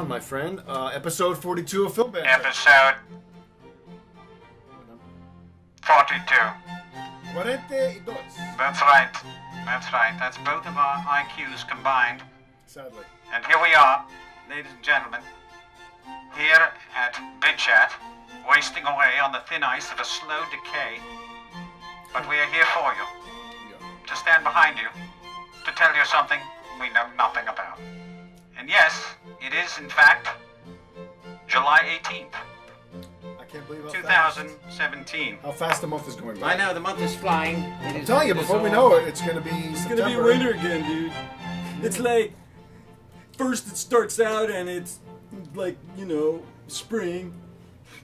on, my friend. Episode 42 of Film Banter. Episode 42. 42. That's right. That's right. That's both of our IQs combined. Sadly. And here we are, ladies and gentlemen, here at Big Chat, wasting away on the thin ice of a slow decay. But we are here for you, to stand behind you, to tell you something we know nothing about. And yes, it is in fact July 18th, I can't believe how 2017. How fast the month is going by. I know, the month is flying. I'm telling you, before we know it, it's going to be It's gonna be winter again, dude. It's like, first it starts out and it's like, spring.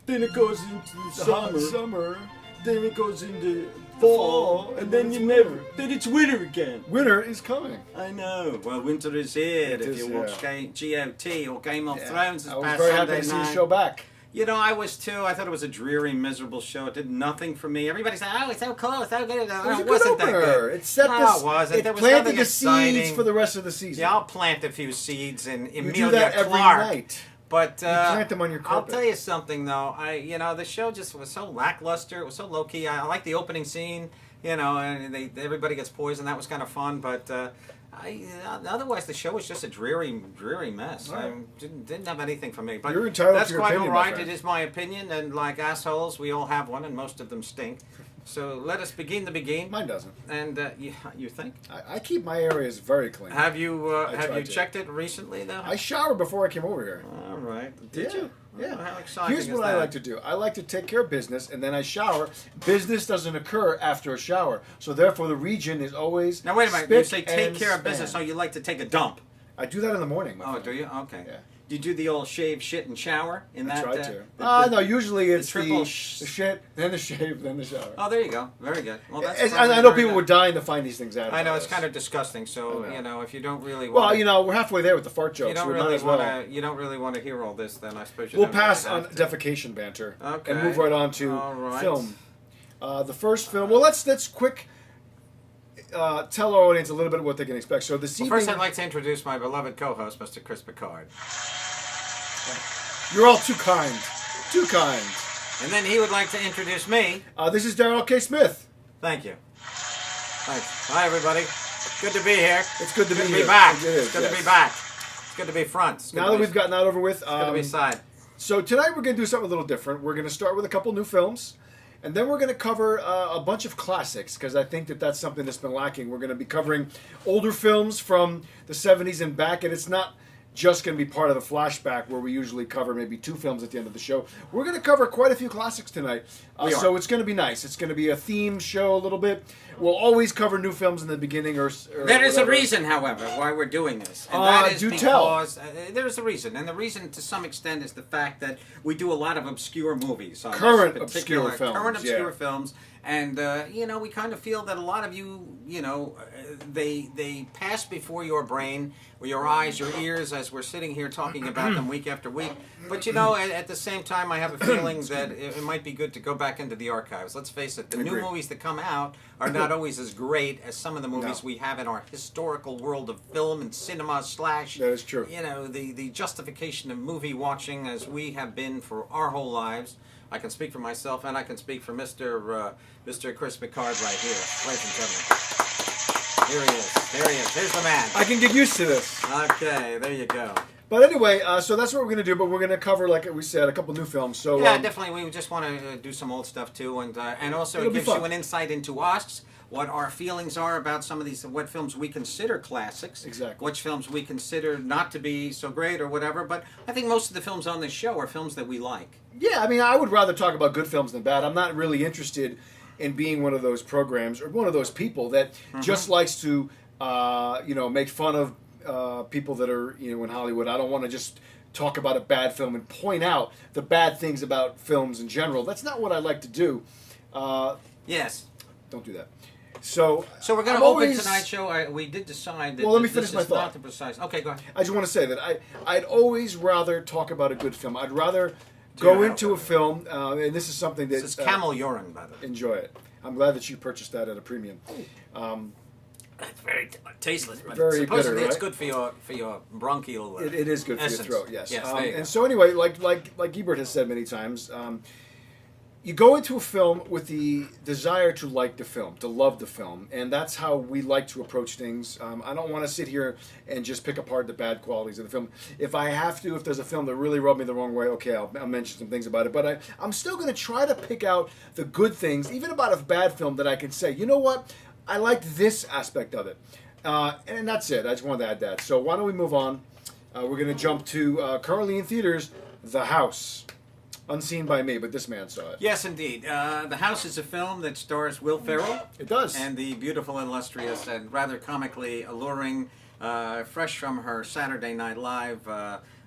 Then it goes into the summer. Then it goes into fall. And then then it's winter again. Winter is coming. I know. Well, winter is here. It if is you here. watch GOT or Game of Thrones this I was past very happy Sunday to see night. the show back. I was too. I thought it was a dreary, miserable show. It did nothing for me. Everybody said, "Oh, it's so cool, it's so good." It was a it good wasn't that opener. good. It set No, this. it wasn't. It There was planted nothing the seeds exciting. for the rest of the season. Yeah, I'll plant a few seeds in you Emilia do that every Clarke. night. But You plant them on your I'll carpet. tell you something though. The show just was so lackluster. It was so low key. I like the opening scene. And everybody gets poisoned. That was kind of fun. But otherwise, the show was just a dreary mess. Right. Didn't have anything for me. But You're entitled that's to your quite opinion, all my right. friend. It is my opinion, and like assholes, we all have one, and most of them stink. So let us begin the begin. Mine doesn't. And you think? I keep my areas very clean. Have you try to. checked it recently though? I showered before I came over here. All right. Did Yeah, you? yeah. Oh, how exciting Here's is what that? I like to do. I like to take care of business, and then I shower. Business doesn't occur after a shower, so therefore the region is always. Now wait a minute. You spick say take and care of business, so span. you like to take a dump? I do that in the morning. My Oh, friend. do you? Okay. Yeah. Do you do the old shave, shit, and shower in I that? try to. No, usually it's the triple the shit, then the shave, then the shower. Oh, there you go. Very good. Well, that's I probably know very people good. were dying to find these things out. I know about it's us. kind of disgusting. So I know. if you don't really Well, want, we're halfway there with the fart jokes. you don't we might really as well. want to. You don't really want to hear all this. Then I suppose you We'll don't pass really on have to. defecation banter Okay. and move right on to All right. film. The first film. Well, let's quick tell our audience a little bit of what they can expect. So this Well, evening, first, I'd like to introduce my beloved co-host, Mr. Chris Picard, you're all too kind, too kind. and then he would like to introduce me. This is Darrell K. Smith. Thank you. Thanks. Hi, everybody. Good to be here. It's good to Good be to here. be back. It is, It's good to yes. be back. It's good to be front. It's good Now to that be- we've gotten that over with, it's good to be side. so tonight we're going to do something a little different. We're going to start with a couple new films, and then we're going to cover a bunch of classics, because I think that that's something that's been lacking. We're going to be covering older films from the 70s and back, and it's not just going to be part of the flashback where we usually cover maybe 2 films at the end of the show. We're going to cover quite a few classics tonight, so it's going to be nice. It's going to be a theme show a little bit. We'll always cover new films in the beginning or There is a whatever. reason, however, why we're doing this. And that is do tell. because there is a reason. And the reason, to some extent, is the fact that we do a lot of obscure movies. On Current this particular, obscure films, Current obscure yeah. films. And, we kind of feel that a lot of you, they pass before your brain, or your eyes, your ears, as we're sitting here talking about them week after week. But, at the same time, I have a feeling that it might be good to go back into the archives. Let's face it, the new Agreed. movies that come out are not always as great as some of the movies No. we have in our historical world of film and cinema / That is true. the justification of movie watching as we have been for our whole lives. I can speak for myself, and I can speak for Mr. Chris Picard right here, ladies and gentlemen. Here he is. There he is. Here's the man. I can get used to this. Okay, there you go. But anyway, so that's what we're going to do. But we're going to cover, like we said, a couple new films. So Yeah, definitely. We just want to do some old stuff too, and also It'll it be gives fun. you an insight into us, what our feelings are about some of these, what films we consider classics, Exactly. which films we consider not to be so great or whatever. But I think most of the films on this show are films that we like. Yeah, I mean, I would rather talk about good films than bad. I'm not really interested in being one of those programs or one of those people that just likes to, make fun of people that are, in Hollywood. I don't want to just talk about a bad film and point out the bad things about films in general. That's not what I like to do. Yes. Don't do that. So we're going I'm to open always- tonight's show. We did decide that Well, let me this finish is my thought. not the precise. Okay, go ahead. I just want to say that I'd always rather talk about a good film. I'd rather go Yeah, into a okay. film, and this is something that... This is camel urine, by the way. enjoy it. I'm glad that you purchased that at a premium. It's very tasteless, but Very supposedly bitter, it's right? good for your bronchial. It is good for essence. your throat, yes. Yes, there you go. And so anyway, like Ebert has said many times, you go into a film with the desire to like the film, to love the film, and that's how we like to approach things. I don't want to sit here and just pick apart the bad qualities of the film. If I have to, if there's a film that really rubbed me the wrong way, okay, I'll mention some things about it. But I'm still going to try to pick out the good things, even about a bad film, that I can say, you know what, I liked this aspect of it. And that's it. I just wanted to add that. So why don't we move on? We're going to jump to, currently in theaters, The House. Unseen by me, but this man saw it. Yes, indeed. The House is a film that stars Will Ferrell. It does. And the beautiful, illustrious, and rather comically alluring, fresh from her Saturday Night Live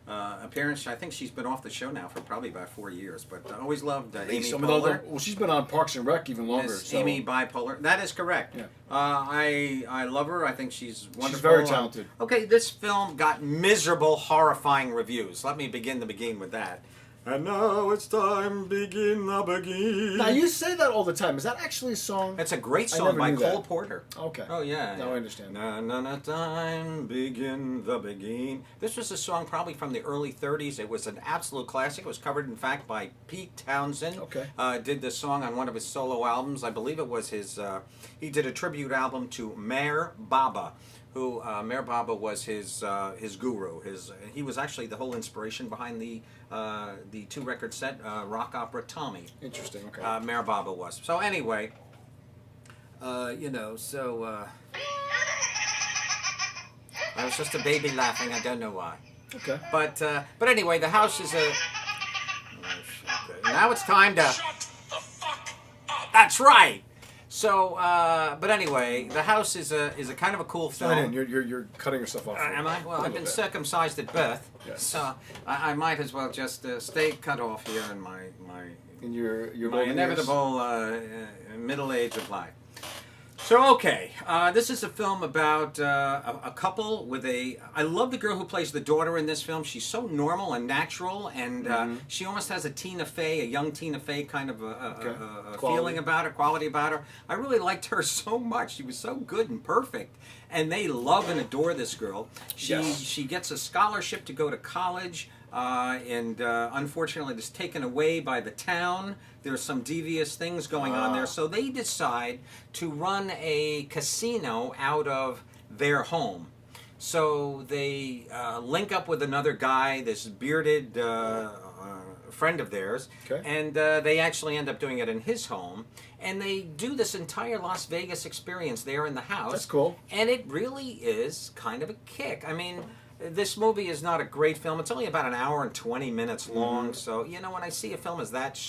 appearance. I think she's been off the show now for probably about 4 years, but I always loved Amy Poehler. Well, she's been on Parks and Rec even longer. Miss So. Amy Bipolar. That is correct. Yeah. I love her. I think she's wonderful. She's very talented. Okay, this film got miserable, horrifying reviews. Let me begin with that. And now it's time to begin the begin. Now, you say that all the time. Is that actually a song? It's a great I song never by knew Cole that. Porter. Okay. Oh, yeah. Now I understand. Na na na time, begin the begin. This was a song probably from the early 30s. It was an absolute classic. It was covered, in fact, by Pete Townsend. Okay. Did this song on one of his solo albums. I believe it was his, he did a tribute album to Meher Baba, who Meher Baba was his guru. He was actually the whole inspiration behind the 2-record set rock opera Tommy. Interesting. Okay. Meher Baba was. So anyway, I was just a baby laughing. I don't know why. Okay. But anyway, The House is a. Now it's time to. That's right. So, but anyway, The House is a kind of a cool film. You're cutting yourself off. Am I? Well, I've been circumcised at birth, Yes. so I might as well just stay cut off here in my In your my golden inevitable middle age of life. So, okay, this is a film about a couple with a... I love the girl who plays the daughter in this film. She's so normal and natural, and she almost has a Tina Fey, a young Tina Fey kind of a feeling about her, quality about her. I really liked her so much. She was so good and perfect. And they love and adore this girl. She gets a scholarship to go to college. And unfortunately it's taken away by the town. There's some devious things going on there. So they decide to run a casino out of their home. So they link up with another guy, this bearded friend of theirs, and they actually end up doing it in his home. And they do this entire Las Vegas experience there in the house. That's cool. And it really is kind of a kick. I mean... This movie is not a great film. It's only about an hour and 20 minutes long. So, you know, when I see a film as that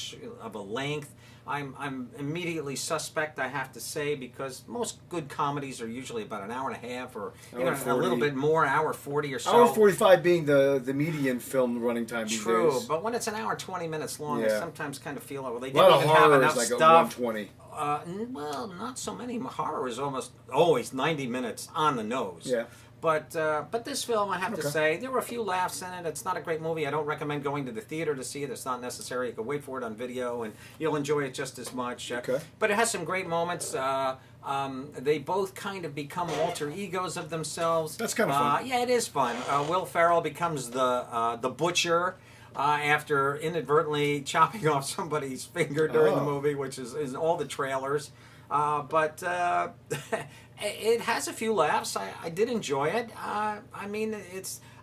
of a length, I'm immediately suspect, I have to say, because most good comedies are usually about an hour and a half or a little bit more, hour 40 or so. Hour 45 being the median film running time these True, days. but when it's an hour and 20 minutes long, I sometimes kind of feel like, well, they A lot didn't of even have horror enough is like stuff. 120. Well, not so many. Horror is almost always 90 minutes on the nose. Yeah. But this film, I have to say, there were a few laughs in it. It's not a great movie. I don't recommend going to the theater to see it. It's not necessary. You can wait for it on video, and you'll enjoy it just as much. But it has some great moments. They both kind of become alter egos of themselves. That's kind of fun. Yeah, it is fun. Will Ferrell becomes the butcher. After inadvertently chopping off somebody's finger during the movie, which is in all the trailers. But it has a few laughs. I did enjoy it. I mean,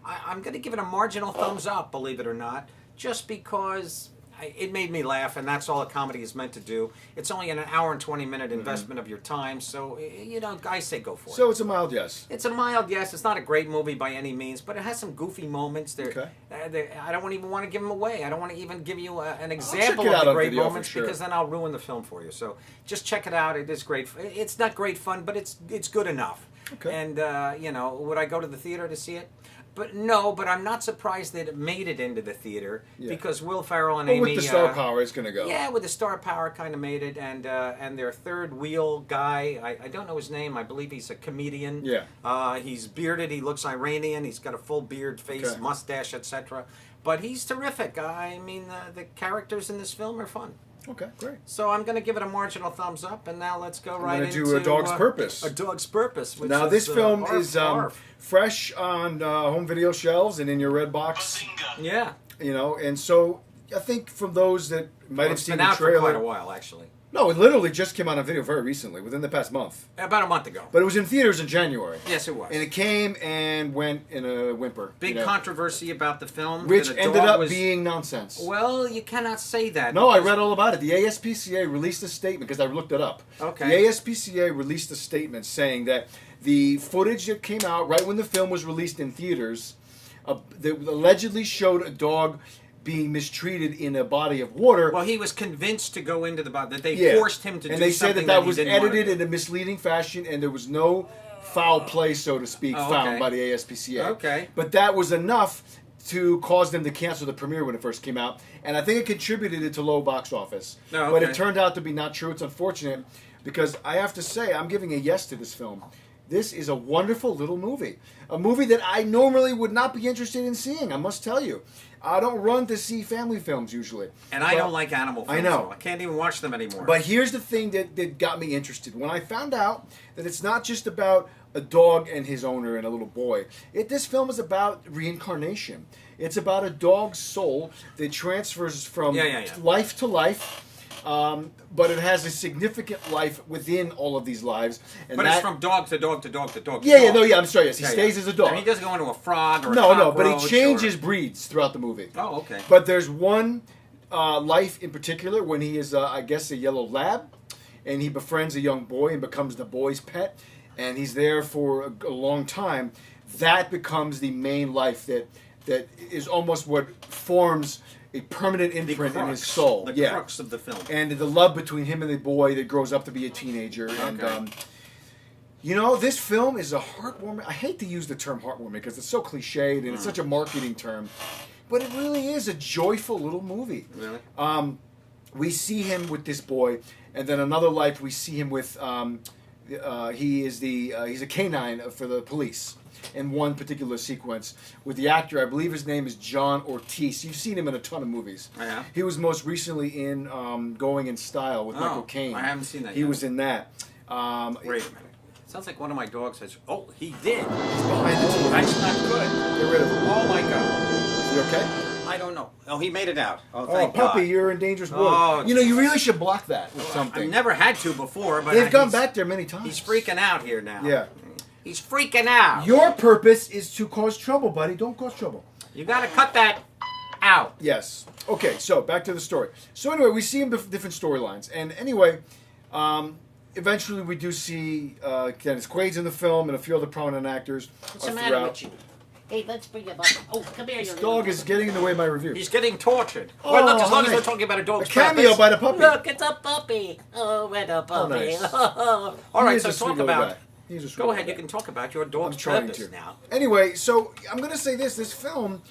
I'm going to give it a marginal thumbs up, believe it or not, just because it made me laugh, and that's all a comedy is meant to do. It's only an hour and 20-minute investment of your time, so, you know, I say go for it. So it's a mild yes. It's a mild yes. It's not a great movie by any means, but it has some goofy moments. I don't even want to give them away. I don't want to even give you an example of the great moments because then I'll ruin the film for you. So just check it out. It is great. It's not great fun, but it's good enough. And, you know, would I go to the theater to see it? But no, but I'm not surprised that it made it into the theater because Will Ferrell and Amy... with the star power, it's going to go. Yeah, with the star power kind of made it. And their third wheel guy, I don't know his name. I believe he's a comedian. Yeah. He's bearded. He looks Iranian. He's got a full beard, face, mustache, etc. But he's terrific. I mean, the characters in this film are fun. Okay, great. So I'm going to give it a marginal thumbs up, and now let's go right gonna into do A Dog's Purpose. A Dog's Purpose. Which Now, is, this film arf, is arf. fresh on home video shelves and in your red box. Yeah. You know, and so I think from those that might have It's seen been the out for trailer. quite a while, actually. No, it literally just came out on video very recently, within the past month. About a month ago. But it was in theaters in January. Yes, it was. And it came and went in a whimper. Big you know, controversy about the film. which that a ended dog up was- being nonsense. Well, you cannot say that. No, I because- read all about it. The ASPCA released a statement, because I looked it up. Okay. The ASPCA released a statement saying that the footage that came out right when the film was released in theaters that allegedly showed a dog being mistreated in a body of water. Well, he was convinced to go into the body. That they Yeah. forced him to and do they said something that he was didn't want to edited do. in a misleading fashion, and there was no foul play, so to speak, Oh, found okay. by the ASPCA. Okay. But that was enough to cause them to cancel the premiere when it first came out, and I think it contributed to low box office. Oh, But okay. it turned out to be not true. It's unfortunate, because I have to say, I'm giving a yes to this film. This is a wonderful little movie. A movie that I normally would not be interested in seeing, I must tell you. I don't run to see family films usually. And I But- don't like animal films. I know. So I can't even watch them anymore. But here's the thing that got me interested. When I found out that it's not just about a dog and his owner and a little boy. This film is about reincarnation. It's about a dog's soul that transfers from life to life. But it has a significant life within all of these lives. And but it's from dog to dog to dog to dog. I'm sorry, yes. He stays as a dog. And he doesn't go into a frog or a No, but he cockroach changes or- breeds throughout the movie. Oh, okay. But there's one life in particular when he is, I guess, a yellow lab, and he befriends a young boy and becomes the boy's pet, and he's there for a long time. That becomes the main life that is almost what forms a permanent imprint in his soul. The crux of the film. And the love between him and the boy that grows up to be a teenager. Okay. And you know, this film is a heartwarming. I hate to use the term heartwarming because it's so cliched and it's such a marketing term, but it really is a joyful little movie. Really? We see him with this boy, and then another life we see him with. He's a canine for the police in one particular sequence with the actor. I believe his name is John Ortiz. You've seen him in a ton of movies. I have. He was most recently in Going in Style with Michael Caine. I haven't seen that He yet. was in that. Wait a minute. Sounds like one of my dogs has. Oh, he did. He's behind the TV. That's not good. Get rid of him. Oh my God. You okay? I don't know. Oh, he made it out. Oh, Oh, thank puppy, God. you're in dangerous wood. Oh, you know, you really should block that with I've something. never had to before, but They've gone he's- back there many times. He's freaking out here now. Yeah. He's freaking out. Your purpose is to cause trouble, buddy. Don't cause trouble. You got to cut that out. Yes. Okay, so back to the story. So anyway, we see him different storylines. And anyway, eventually we do see Dennis Quaid's in the film and a few other prominent actors. What's the matter with you? Hey, let's bring him up. Oh, come here, This you dog is getting in the way of my review. He's getting tortured. Oh, well, look, as long as honey. we're talking about a A dog's cameo purpose. by the puppy. Look, it's a puppy. Oh, what a puppy. nice. All He right, is so a sweet talk little about. guy. He's a sweet Go little ahead, guy. you can talk about your dog's I'm trying purpose to. now. Anyway, so I'm going to say this. This film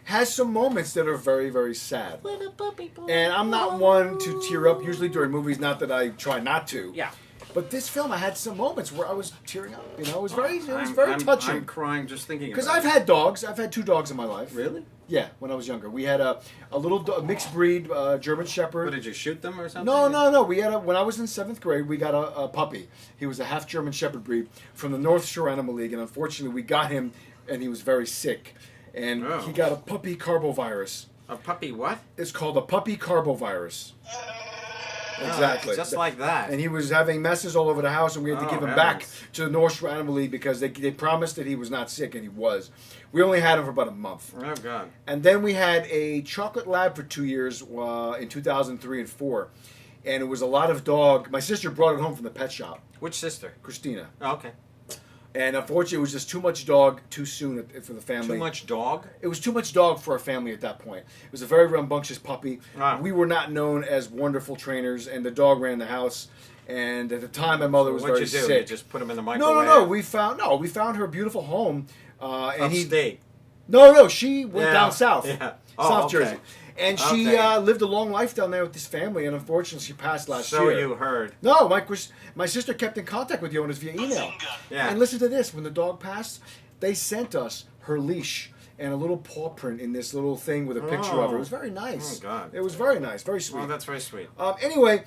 has some moments that are very, very sad. What a puppy boy. And I'm not one to tear up usually during movies, not that I try not to. Yeah. But this film, I had some moments where I was tearing up. You know, it was very I'm touching. crying just thinking Because about I've had dogs. I've had 2 dogs in my life. it. Really? Yeah, when I was younger. We had a little mixed breed German Shepherd. What, did you shoot them or something? No. We had when I was in 7th grade, we got a puppy. He was a half German Shepherd breed from the North Shore Animal League, and unfortunately, we got him, and he was very sick, and Oh. he got a puppy carbovirus. A puppy what? It's called a puppy carbovirus. Exactly. Just like that. And he was having messes all over the house, and we had to Oh, give him heavens. back to the North Shore Animal League because they promised that he was not sick, and he was. We only had him for about a month. Oh, God. And then we had a chocolate lab for 2 years in 2003 and 4. And it was a lot of dog. My sister brought it home from the pet shop, Which sister? Christina. Oh, okay. And unfortunately, it was just too much dog too soon for the family. Too much dog? It was too much dog for our family at that point. It was a very rambunctious puppy. Ah. We were not known as wonderful trainers, and the dog ran the house. And at the time, my mother was What'd very you do? sick. You just put him in the No, microwave? We found her beautiful home. And Upstate. No, she went Yeah, down south, yeah. Oh, South okay. Jersey, and she Okay. lived a long life down there with this family. And unfortunately, she passed last So year. you heard. No, my sister kept in contact with the owners via email. Yeah. And listen to this: when the dog passed, they sent us her leash and a little paw print in this little thing with a picture of her. It was very nice. Oh, God. It was very nice, very sweet. Oh, that's very sweet. Anyway,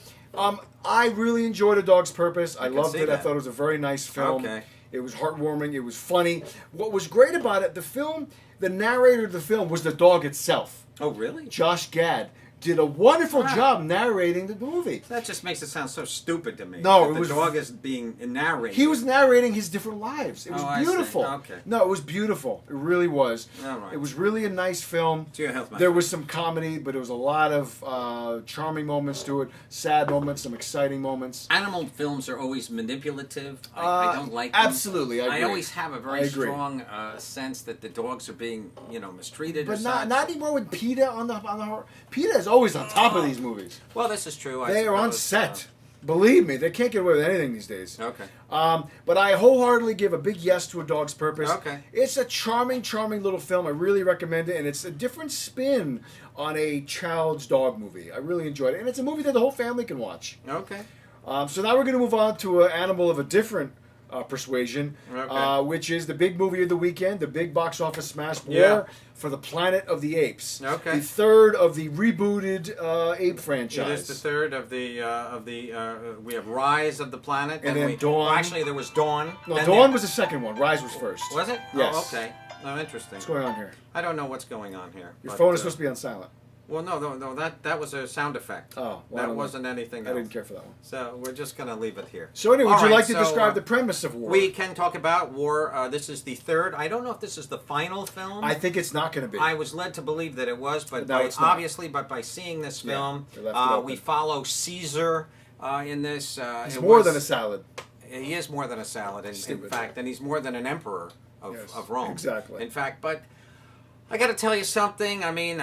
I really enjoyed A Dog's Purpose. I can loved see it. I that. thought it was a very nice film. Okay. It was heartwarming. It was funny. What was great about it, the narrator of the film was the dog itself. Oh, really? Josh Gad did a wonderful job narrating the movie. That just makes it sound so stupid to me. No, that it was- the dog is being narrated. He was narrating his different lives. It was Oh, I see. beautiful. Okay. No, it was beautiful. It really was. All right. It was really a nice film. To your health, my There friend. was some comedy, but there was a lot of charming moments to it, sad moments, some exciting moments. Animal films are always manipulative. I don't like them. Absolutely, I agree. always have a I very agree. strong sense that the dogs are being, mistreated. But or not such. not anymore with PETA on the horror. PETA is always on top of these movies. Well, this is true. They are on suppose. set. Believe me, they can't get away with anything these days. Okay. But I wholeheartedly give a big yes to A Dog's Purpose. Okay. It's a charming, charming little film. I really recommend it, and it's a different spin on a child's dog movie. I really enjoyed it, and it's a movie that the whole family can watch. Okay. So now we're going to move on to an animal of a different persuasion, Okay. which is the big movie of the weekend, the big box office smash, War Yeah. for the Planet of the Apes. Okay. The third of the rebooted Ape franchise. It is the third of the we have Rise of the Planet, And then we, Dawn. well, actually, there was Dawn. No, then Dawn there- was the second one. Rise was first. Was it? Yes. Oh, okay. Oh, interesting. What's going on here? I don't know what's going on here. Your but, phone is supposed to be on silent. Well, no. That was a sound effect. Oh, well, I that don't know. wasn't anything I else. didn't care for that one. So we're just gonna leave it here. So anyway, would All you right, like to so, describe the premise of War? We can talk about War. This is the third. I don't know if this is the final film. I think it's not going to be. I was led to believe that it was, but No, it's not. obviously, by seeing this Yeah, film, they left it open. we follow Caesar in this. It's it more was- than a salad. He is more than a salad, in Stupid. fact, and he's more than an emperor Yes, of Rome. exactly. In fact, but I got to tell you something. I mean,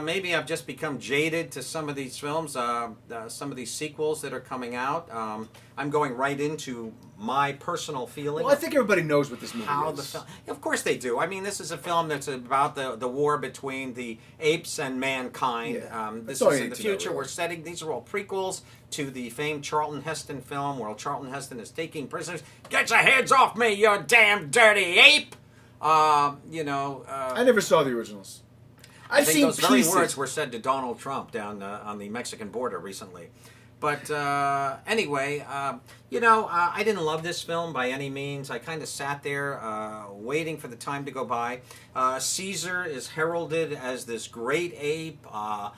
maybe I've just become jaded to some of these films, some of these sequels that are coming out. I'm going right into my personal feeling. Well, I think everybody knows what this movie How is. the film? Of course they do. I mean, this is a film that's about the war between the apes and mankind. Yeah. This That's all is you in need the to know, future. really. We're setting. These are all prequels to the famed Charlton Heston film, where Charlton Heston is taking prisoners. Get your hands off me, you damn dirty ape! I never saw the originals. I I've think seen those very pieces. words were said to Donald Trump down on the Mexican border recently. But anyway, I didn't love this film by any means. I kind of sat there waiting for the time to go by. Caesar is heralded as this great ape. I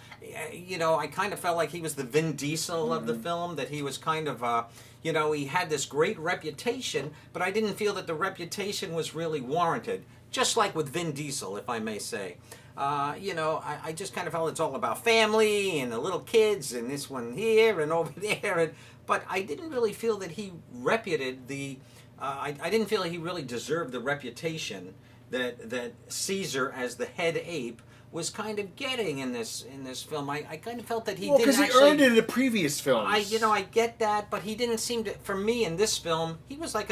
kind of felt like he was the Vin Diesel of the film, that he was kind of, he had this great reputation, but I didn't feel that the reputation was really warranted. Just like with Vin Diesel, if I may say. I just kind of felt it's all about family and the little kids and this one here and over there. But I didn't really feel that he reputed the... I didn't feel he really deserved the reputation that Caesar, as the head ape, was kind of getting in this film. I kind of felt that he Well, didn't because he actually... earned it in the previous films. I get that, but he didn't seem to... For me, in this film, he was like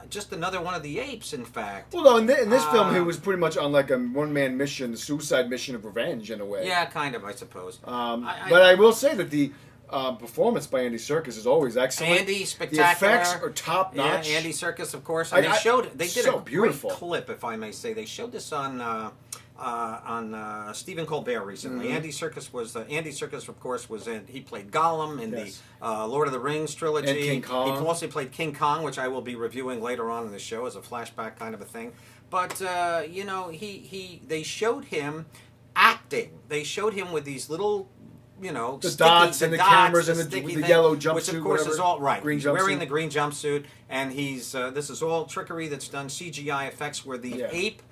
just another one of the apes, in fact. Well, no, in this film, he was pretty much on like a one-man mission, the suicide mission of revenge, in a way. Yeah, kind of, I suppose. But I will say that the performance by Andy Serkis is always excellent. Andy, spectacular. The effects are top-notch. Yeah, Andy Serkis, of course. I- And I- they did so a beautiful. great clip, if I may say. They showed this on Stephen Colbert recently. Mm-hmm. Andy Serkis, of course, he played Gollum in Yes. the Lord of the Rings trilogy. And King Kong. He also played King Kong, which I will be reviewing later on in the show as a flashback kind of a thing. But they showed him acting. They showed him with these little The dots and the cameras and the sticky the thing, yellow which jumpsuit, of course is whatever. all right. Green He's wearing jumpsuit. the green jumpsuit, and this is all trickery that's done, CGI effects, where the ape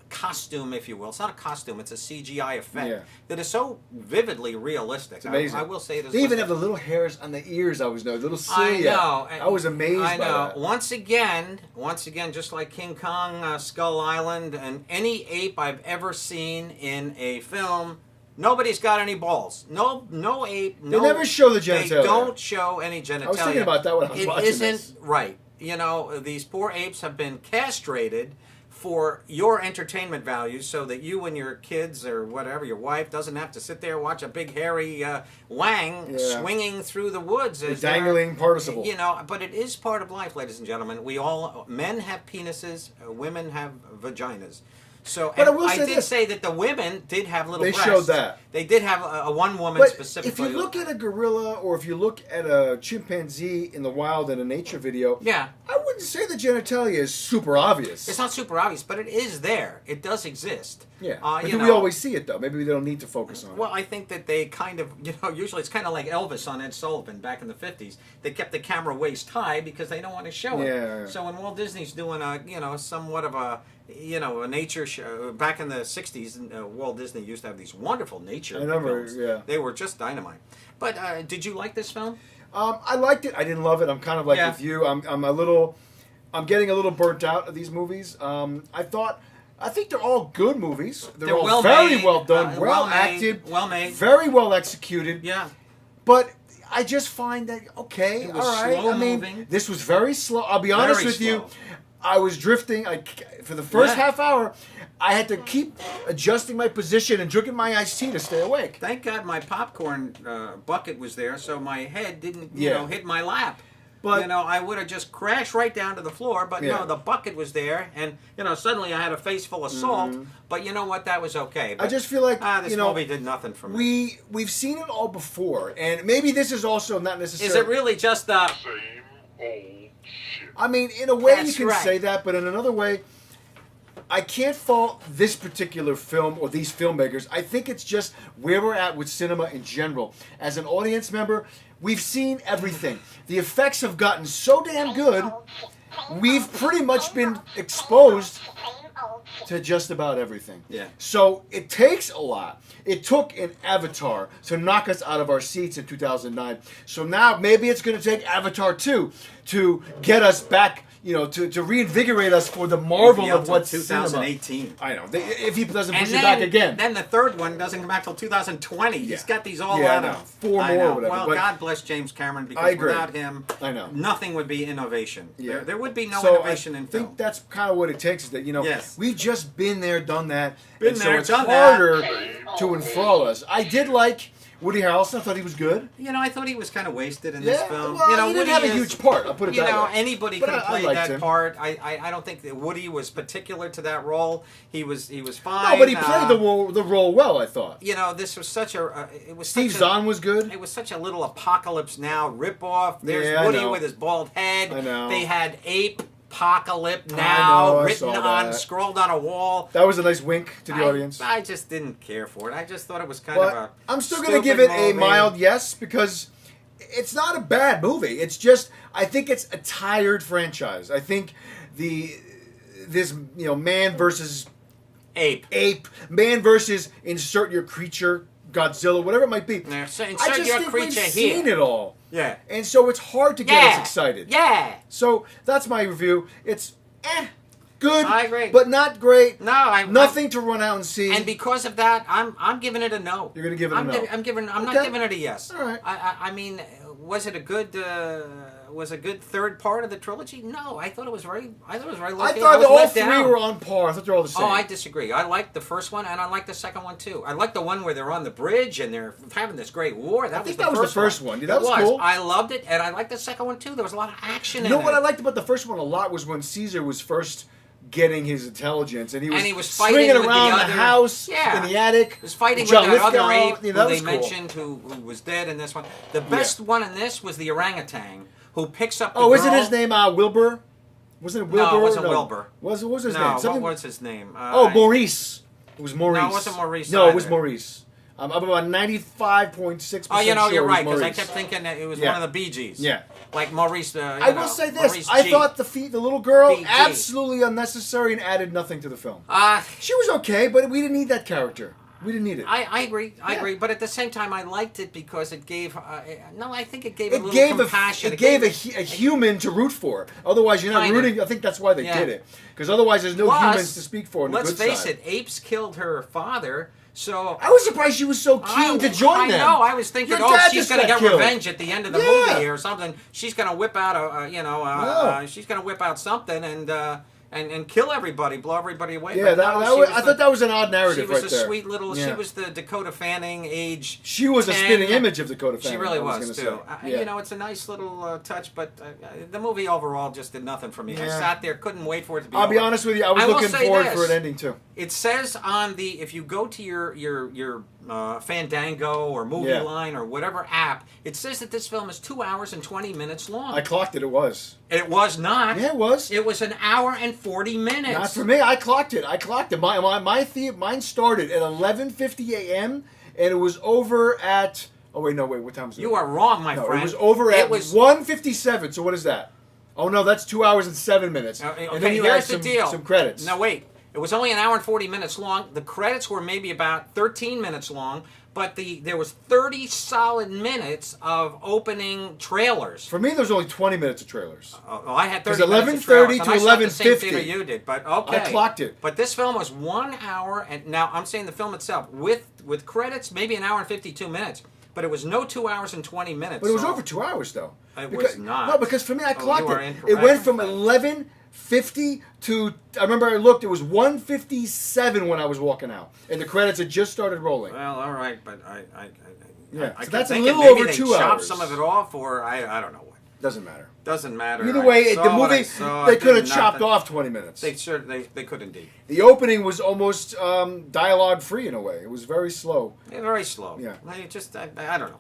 costume, if you will, it's not a costume, it's a CGI effect that is so vividly realistic. It's amazing. I will say it is. They even have the little hairs on the ears. I was little I cilia. know. I was amazed I by know. that. Once again, just like King Kong, Skull Island, and any ape I've ever seen in a film, nobody's got any balls. No ape. They never show the genitalia. They don't show any genitalia. I was thinking about that when I was watching It isn't this. right. These poor apes have been castrated for your entertainment values, so that you and your kids or whatever, your wife, doesn't have to sit there and watch a big hairy wang swinging through the woods. A dangling participle. You know, but it is part of life, ladies and gentlemen. Men have penises, women have vaginas. So, But and I will say did this. say that the women did have little They breasts. showed that. They did have a one woman But specifically. if you look at a gorilla or if you look at a chimpanzee in the wild in a nature video, yeah. I wouldn't say the genitalia is super obvious. It's not super obvious, but it is there. It does exist. Yeah. But you do we know, always see it, though? Maybe we don't need to focus on it. Well, I think that they kind of, usually it's kind of like Elvis on Ed Sullivan back in the 50s. They kept the camera waist high because they don't want to show it. Yeah. So when Walt Disney's doing somewhat of a nature show, back in the 60s, Walt Disney used to have these wonderful nature I remember, films. yeah. They were just dynamite. But did you like this film? I liked it. I didn't love it. I'm kind of like with you. I'm getting a little burnt out of these movies. I think they're all good movies. They're all well very made, well done, well well made, acted, well made. very well executed. Yeah. But I just find that okay, It was all right. slow I mean, moving. this was very slow. I'll be honest Very with you. slow. I was drifting. For the first Yeah. half hour, I had to keep adjusting my position and drinking my iced tea to stay awake. Thank God my popcorn bucket was there, so my head didn't, Yeah. hit my lap. But I would have just crashed right down to the floor. But Yeah. no, the bucket was there, and suddenly I had a face full of salt. But you know what? That was okay. But, I just feel like this movie did nothing for me. we've seen it all before, and maybe this is also not necessarily. Is it really just the? Same old shit. I mean, in a way you That's can right. say that, but in another way, I can't fault this particular film or these filmmakers. I think it's just where we're at with cinema in general. As an audience member, we've seen everything. The effects have gotten so damn good, we've pretty much been exposed to just about everything. Yeah. So it takes a lot. It took an Avatar to knock us out of our seats in 2009. So now maybe it's going to take Avatar 2 to get us back, to reinvigorate us for the marvel of what's 2018. cinema. I know. If he doesn't And push it back again. Then the third one doesn't come back till 2020. He's Yeah. got these all Yeah, I out know. of 4 I more know. or whatever, Well, but- God bless James Cameron, because I agree. without him, I know. nothing would be innovation. Yeah. There would be no So innovation in I think film. that's kind of what it takes. Is that Yes. we've just been there, done that, Been and there, so it's done that. harder to enthrall us. I did like Woody Harrelson. I thought he was good. I thought he was kind of wasted in this film. Well, he didn't Woody have a is- huge part. I'll put it that way. Anybody But could have I played liked that him. part. I don't think that Woody was particular to that role. He was fine. No, but he played the role well. I thought. This was such a. It was Steve such Zahn was good. It was such a little Apocalypse Now ripoff. There's Yeah, I Woody know. with his bald head. I know. They had Ape Apocalypse I Now know, I written saw on, that. scrolled on a wall. That was a nice wink to the audience. I just didn't care for it. I just thought it was kind of But a. I'm still going to give stupid it a movie. mild yes because it's not a bad movie. It's just I think it's a tired franchise. I think this man versus Ape. man versus insert your creature, Godzilla, whatever it might be. Yeah, so I insert just your think creature we've here. seen it all. Yeah. And so it's hard to get us excited. Yeah. So that's my review. It's good. I agree. But not great. No, Nothing to run out and see. And because of that, I'm giving it a no. You're gonna give it a I'm no. I'm not Okay. giving it a yes. All right. I mean, was it a good third part of the trilogy? No, I thought it was very. I thought it was very. I low-key. thought was all let three down. were on par. I thought they're all the same. Oh, I disagree. I liked the first one, and I liked the second one too. I liked the one where they're on the bridge and they're having this great war. That think that was the first one. Yeah, that It was cool. I loved it, and I liked the second one too. There was a lot of action. You know in what it. I liked about the first one a lot was when Caesar was first getting his intelligence, and he was fighting swinging with the around the other- house Yeah. in the attic. He was fighting John with that Lithgow. other ape Yeah, who that they was cool. mentioned who was dead in this one. The best one in this was the orangutan who picks up the Oh, girl. isn't his name Wilbur? Wasn't it Wilbur? No, it wasn't Wilbur. What was his No, name? Something- what was his name? Oh, Maurice. It was Maurice. No, it wasn't Maurice No, it was either. Maurice. I'm about 95.6%. Oh, sure you're it right, was because I Maurice. kept thinking that it was Yeah. one of the Bee Gees. Yeah. Like Maurice. I will say this: I thought the little girl BG. absolutely unnecessary and added nothing to the film. I She was okay, but we didn't need that character. We didn't need it. agree. I Yeah. agree. But at the same time, I liked it because it gave. I think it gave a It little gave compassion. it gave a human to root for. Otherwise, you're not Kind of. rooting. I think that's why they Yeah. did it. Because otherwise, there's no Plus, humans to speak for. On Let's the good face side. it, Apes killed her father. So I was surprised she was so keen to join them. I know. I was thinking, Your dad she's just going to got get killed. revenge at the end of the Yeah. movie or something. She's going to whip out No. she's going to whip out something, and and kill everybody, blow everybody away. Yeah, But no, that she was, was I thought that was an odd narrative She was right a there. sweet little. Yeah. She was the Dakota Fanning age. She was a 10. spitting image of Dakota Fanning. She really I was gonna too. say. Yeah. You know, it's a nice little touch, but the movie overall just did nothing for me. I Yeah. sat there, couldn't wait for it to be. I'll be over. honest with you. I was I will looking say forward this. for an ending too. It says on the if you go to your Fandango or Movie Yeah. Line or whatever app, it says that this film is 2 hours and 20 minutes long. I clocked it. It was. It was not. Yeah, it was. It was an hour and 40 minutes. Not for me. I clocked it. Mine started at 11:50 a.m. and it was over at. Oh wait, no, wait. What time is it? You are wrong, my No, friend. it was over at It was 1:57. So what is that? Oh no, that's 2 hours and 7 minutes. Okay, and then you here's add the deal. some credits. No, wait. It was only an hour and 40 minutes long. The credits were maybe about 13 minutes long, but there was 30 solid minutes of opening trailers. For me, there was only 20 minutes of trailers. Oh, I had 30 'Cause minutes of 11:30 trailers, to and I saw the same 11:50. theater you did, but okay. I clocked it. But this film was 1 hour, and now I'm saying the film itself, with credits, maybe an hour and 52 minutes. But it was no 2 hours and 20 minutes. But it was so- over 2 hours though. It Because- was not. No, because for me, I Oh, clocked you are it. It incorrect. went from 11:50 to. I remember I looked. It was 1:57 when I was walking out, and the credits had just started rolling. Well, all right, but Yeah, I so kept that's a thinking little maybe over they 2 chopped hours. some of it off, or I don't know what. Doesn't matter. Doesn't matter. Either I way, saw the what I movie saw, they it could have did chopped nothing. off 20 minutes. They could indeed. The opening was almost dialogue free in a way. It was very slow. Yeah, very slow. Yeah. I don't know.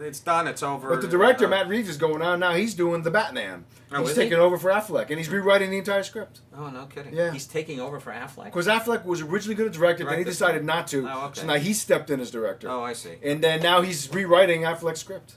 It's done. It's over. But the director, Matt Reeves, is going on now. He's doing the Batman. Oh, He's is he? taking over for Affleck, and he's rewriting the entire script. Oh, no kidding. Yeah. He's taking over for Affleck. Because Affleck was originally going to direct it, then he Direct this decided one? not to. Oh, okay. So now he stepped in as director. Oh, I see. And then now he's rewriting Affleck's script.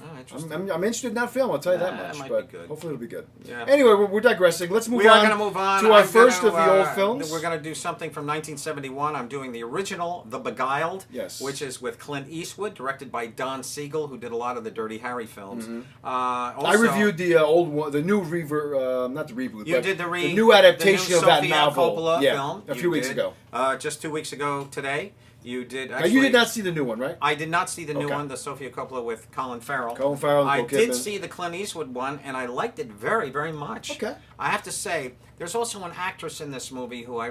Oh, interesting. I'm interested in that film, I'll tell you that Yeah, much. it might but be good. hopefully it'll be good. Yeah. Anyway, we're digressing. Let's move We are on, going to move on to our I'm first gonna, of the old films. We're going to do something from 1971. I'm doing the original, The Beguiled, Yes. which is with Clint Eastwood, directed by Don Siegel, who did a lot of the Dirty Harry films. Mm-hmm. Also, I reviewed the old one, the new not the reboot, You but did the new adaptation the new of that Sofia novel. Coppola yeah, film. a You few weeks did. ago. Just 2 weeks ago today. You did. Now, Actually, you did not see the new one, right? I did not see the new Okay. one, the Sofia Coppola with Colin Farrell. Colin Farrell and I Nicole did Kidman. see the Clint Eastwood one, and I liked it very, very much. Okay. I have to say, there's also an actress in this movie who I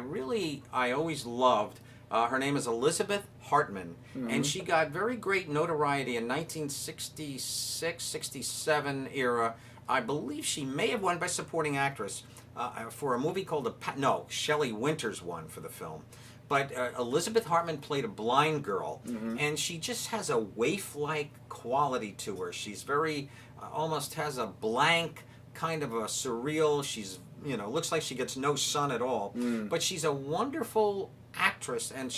always loved. Her name is Elizabeth Hartman, Mm-hmm. and she got very great notoriety in 1966, 67 era. I believe she may have won Best Supporting Actress for a movie called Shelley Winters won for the film. But Elizabeth Hartman played a blind girl, and she just has a waif-like quality to her. She's very, almost has a blank, kind of a surreal. She's, looks like she gets no sun at all. But she's a wonderful actress, and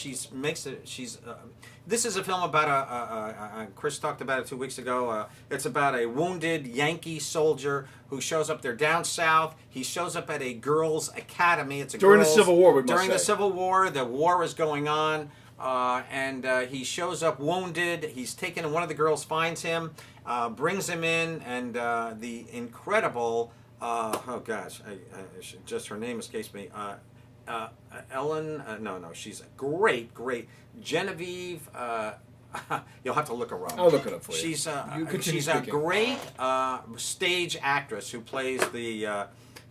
this is a film about Chris talked about it 2 weeks ago. It's about a wounded Yankee soldier who shows up there down south. He shows up at a girls' academy. It's During the Civil War, we must During the say. Civil War, the war is going on, and he shows up wounded. He's taken, and one of the girls finds him, brings him in, and the incredible, just her name escapes me. Ellen, she's a great Genevieve. You'll have to look her up. I'll look it up for you. She's You continue she's a speaking. great stage actress who plays the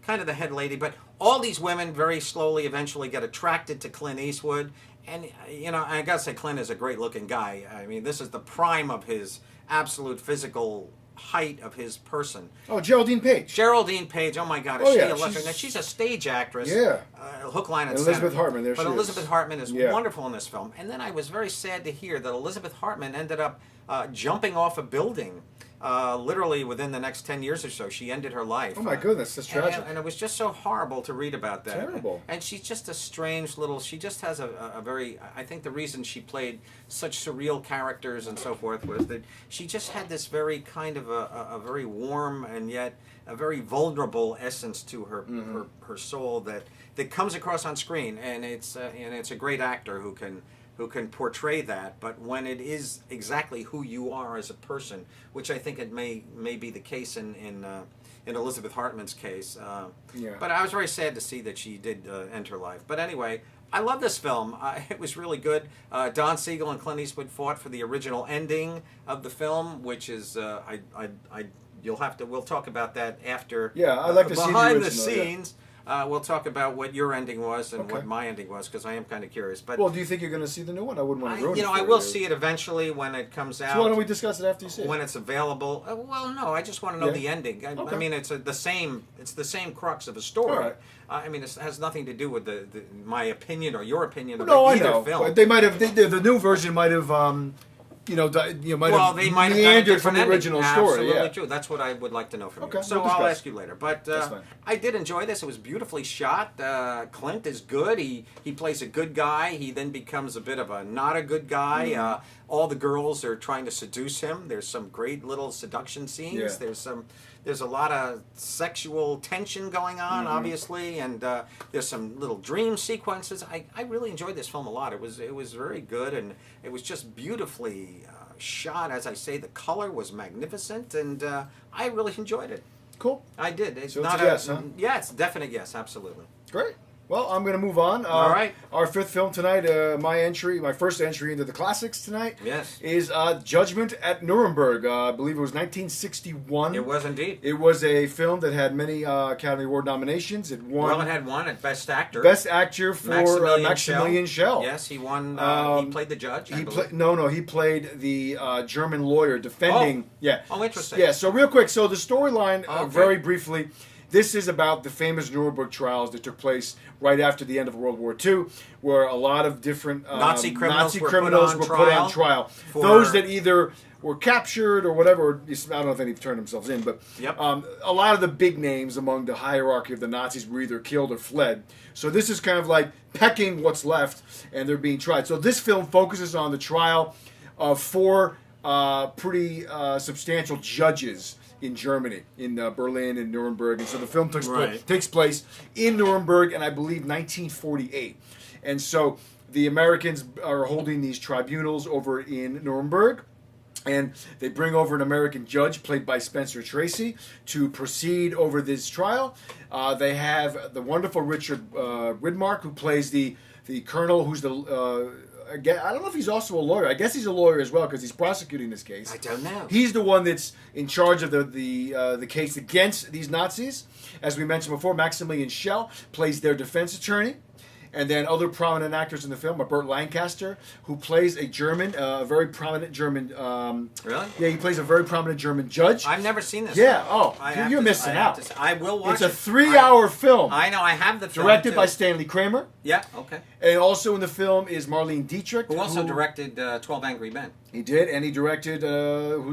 kind of the head lady. But all these women very slowly, eventually get attracted to Clint Eastwood, and I gotta say, Clint is a great looking guy. I mean, this is the prime of his absolute physical height of his person. Oh, Geraldine Page. Geraldine Page, oh my God, is Oh, she yeah, electric? she's- Now, she's a stage actress. Yeah. Hook, line, and Elizabeth sinker. Hartman, there But she is. Elizabeth Hartman is Yeah. wonderful in this film. And then I was very sad to hear that Elizabeth Hartman ended up jumping off a building. Literally within the next 10 years or so, she ended her life. Oh my goodness, that's tragic. And it was just so horrible to read about that. Terrible. And she's just a strange little, she just has a very, I think the reason she played such surreal characters and so forth was that she just had this very kind of a very warm and yet a very vulnerable essence to her her soul that comes across on screen. And it's a great actor who can portray that, but when it is exactly who you are as a person, which I think it may be the case in Elizabeth Hartman's case. Yeah. But I was very sad to see that she did end her life. But anyway, I love this film. It was really good. Don Siegel and Clint Eastwood fought for the original ending of the film, which is we'll talk about that after. Yeah, I'd like to see the behind the original, yeah. scenes. we'll talk about what your ending was and Okay. what my ending was, because I am kind of curious. But Well, do you think you're going to see the new one? I wouldn't want to ruin it. I for will you. see it eventually when it comes out. So why don't we discuss it after you see it? When it's available. Well, no, I just want to know Yeah. the ending. I Okay. mean, it's the same. It's the same crux of a story. All right. I mean, it has nothing to do with my opinion or your opinion of No, I either know. film. But they might have. The new version might have. Might have They might have done a meandered different from the ending. original story. Absolutely Yeah. true. That's what I would like to know from Okay, you. So we'll I'll discuss. ask you later. But That's fine. I did enjoy this. It was beautifully shot. Clint is good. He plays a good guy. He then becomes a bit of a not a good guy. Mm-hmm. All the girls are trying to seduce him. There's some great little seduction scenes. Yeah. There's a lot of sexual tension going on, Mm-hmm. obviously, and there's some little dream sequences. I really enjoyed this film a lot. It was very good, and it was just beautifully shot. As I say, the color was magnificent, and I really enjoyed it. Cool. I did. It's So it's not a yes, huh? Yeah, it's a definite yes, absolutely. Great. Well, I'm going to move on. All right. Our fifth film tonight, my first entry into the classics tonight, Yes. is Judgment at Nuremberg. I believe it was 1961. It was indeed. It was a film that had many Academy Award nominations. It won Well, it had one at Best Actor. Best Actor for Maximilian Schell. Yes, he won. He played the judge. I He believe. he played the German lawyer defending. Yeah. Oh, interesting. Yeah. So real quick, so the storyline, Okay. very briefly, this is about the famous Nuremberg trials that took place right after the end of World War II, where a lot of different Nazi criminals were put put on on trial. for- Those that either were captured or whatever. Or I don't know if any turned themselves in, but Yep. a lot of the big names among the hierarchy of the Nazis were either killed or fled. So this is kind of like pecking what's left, and they're being tried. So this film focuses on the trial of four pretty substantial judges in Germany, in Berlin and Nuremberg. And so the film takes place in Nuremberg, and I believe 1948. And so the Americans are holding these tribunals over in Nuremberg. And they bring over an American judge, played by Spencer Tracy, to proceed over this trial. They have the wonderful Richard Widmark, who plays the colonel, who's I don't know if he's also a lawyer. I guess he's a lawyer as well because he's prosecuting this case. I don't know. He's the one that's in charge of the case against these Nazis. As we mentioned before, Maximilian Schell plays their defense attorney. And then other prominent actors in the film are Burt Lancaster, who plays a German, a very prominent German. Really? Yeah, he plays a very prominent German judge. I've never seen this. Yeah. film. Oh, I have you're to- missing I have out. to- I will watch It's it. a 3-hour film. I know. I have the film Directed too. by Stanley Kramer. Yeah. Okay. And also in the film is Marlene Dietrich. Who also directed 12 Angry Men. He did, and he directed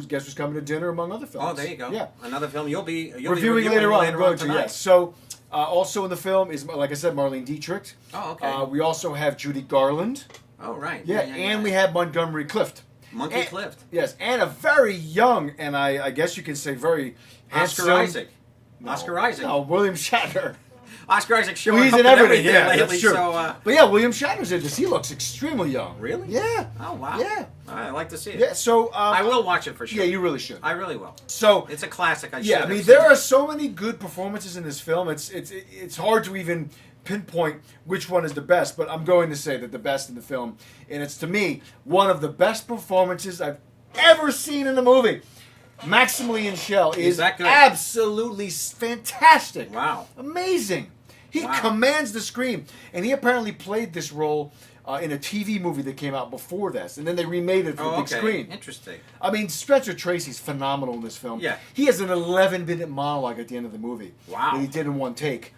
Guess Who's Coming to Dinner, among other films. Oh, there you go. Yeah. Another film you'll be Reviewing later on. I'm going to, tonight. yes. So, also in the film is, like I said, Marlene Dietrich. Oh, okay. We also have Judy Garland. Oh, right. Yeah, and we have Montgomery Clift. Monkey and, Clift. Yes, and a very young, and I guess you can say very handsome. Oscar Isaac. No, Oscar Isaac. No, William Shatner. Oscar Isaac showing Well, he's up in in everything. everything Yeah, lately. that's true. So, but yeah, William Shatner's in this. He looks extremely young. Really? Yeah. oh, wow. Yeah. I like to see it. Yeah. So I will watch it for sure. Yeah, you really should. I really will. So It's a classic. I should yeah, I have mean seen there it. are so many good performances in this film. It's hard to even pinpoint which one is the best, but I'm going to say that the best in the film, and it's to me one of the best performances I've ever seen in a movie. Maximilian Schell is that good? absolutely fantastic. Wow. Amazing. He Wow. commands the screen, and he apparently played this role in a TV movie that came out before this, and then they remade it for the Oh, big okay. screen. Interesting. I mean, Spencer Tracy's phenomenal in this film. Yeah. He has an 11-minute monologue at the end of the movie. Wow. That he did in one take.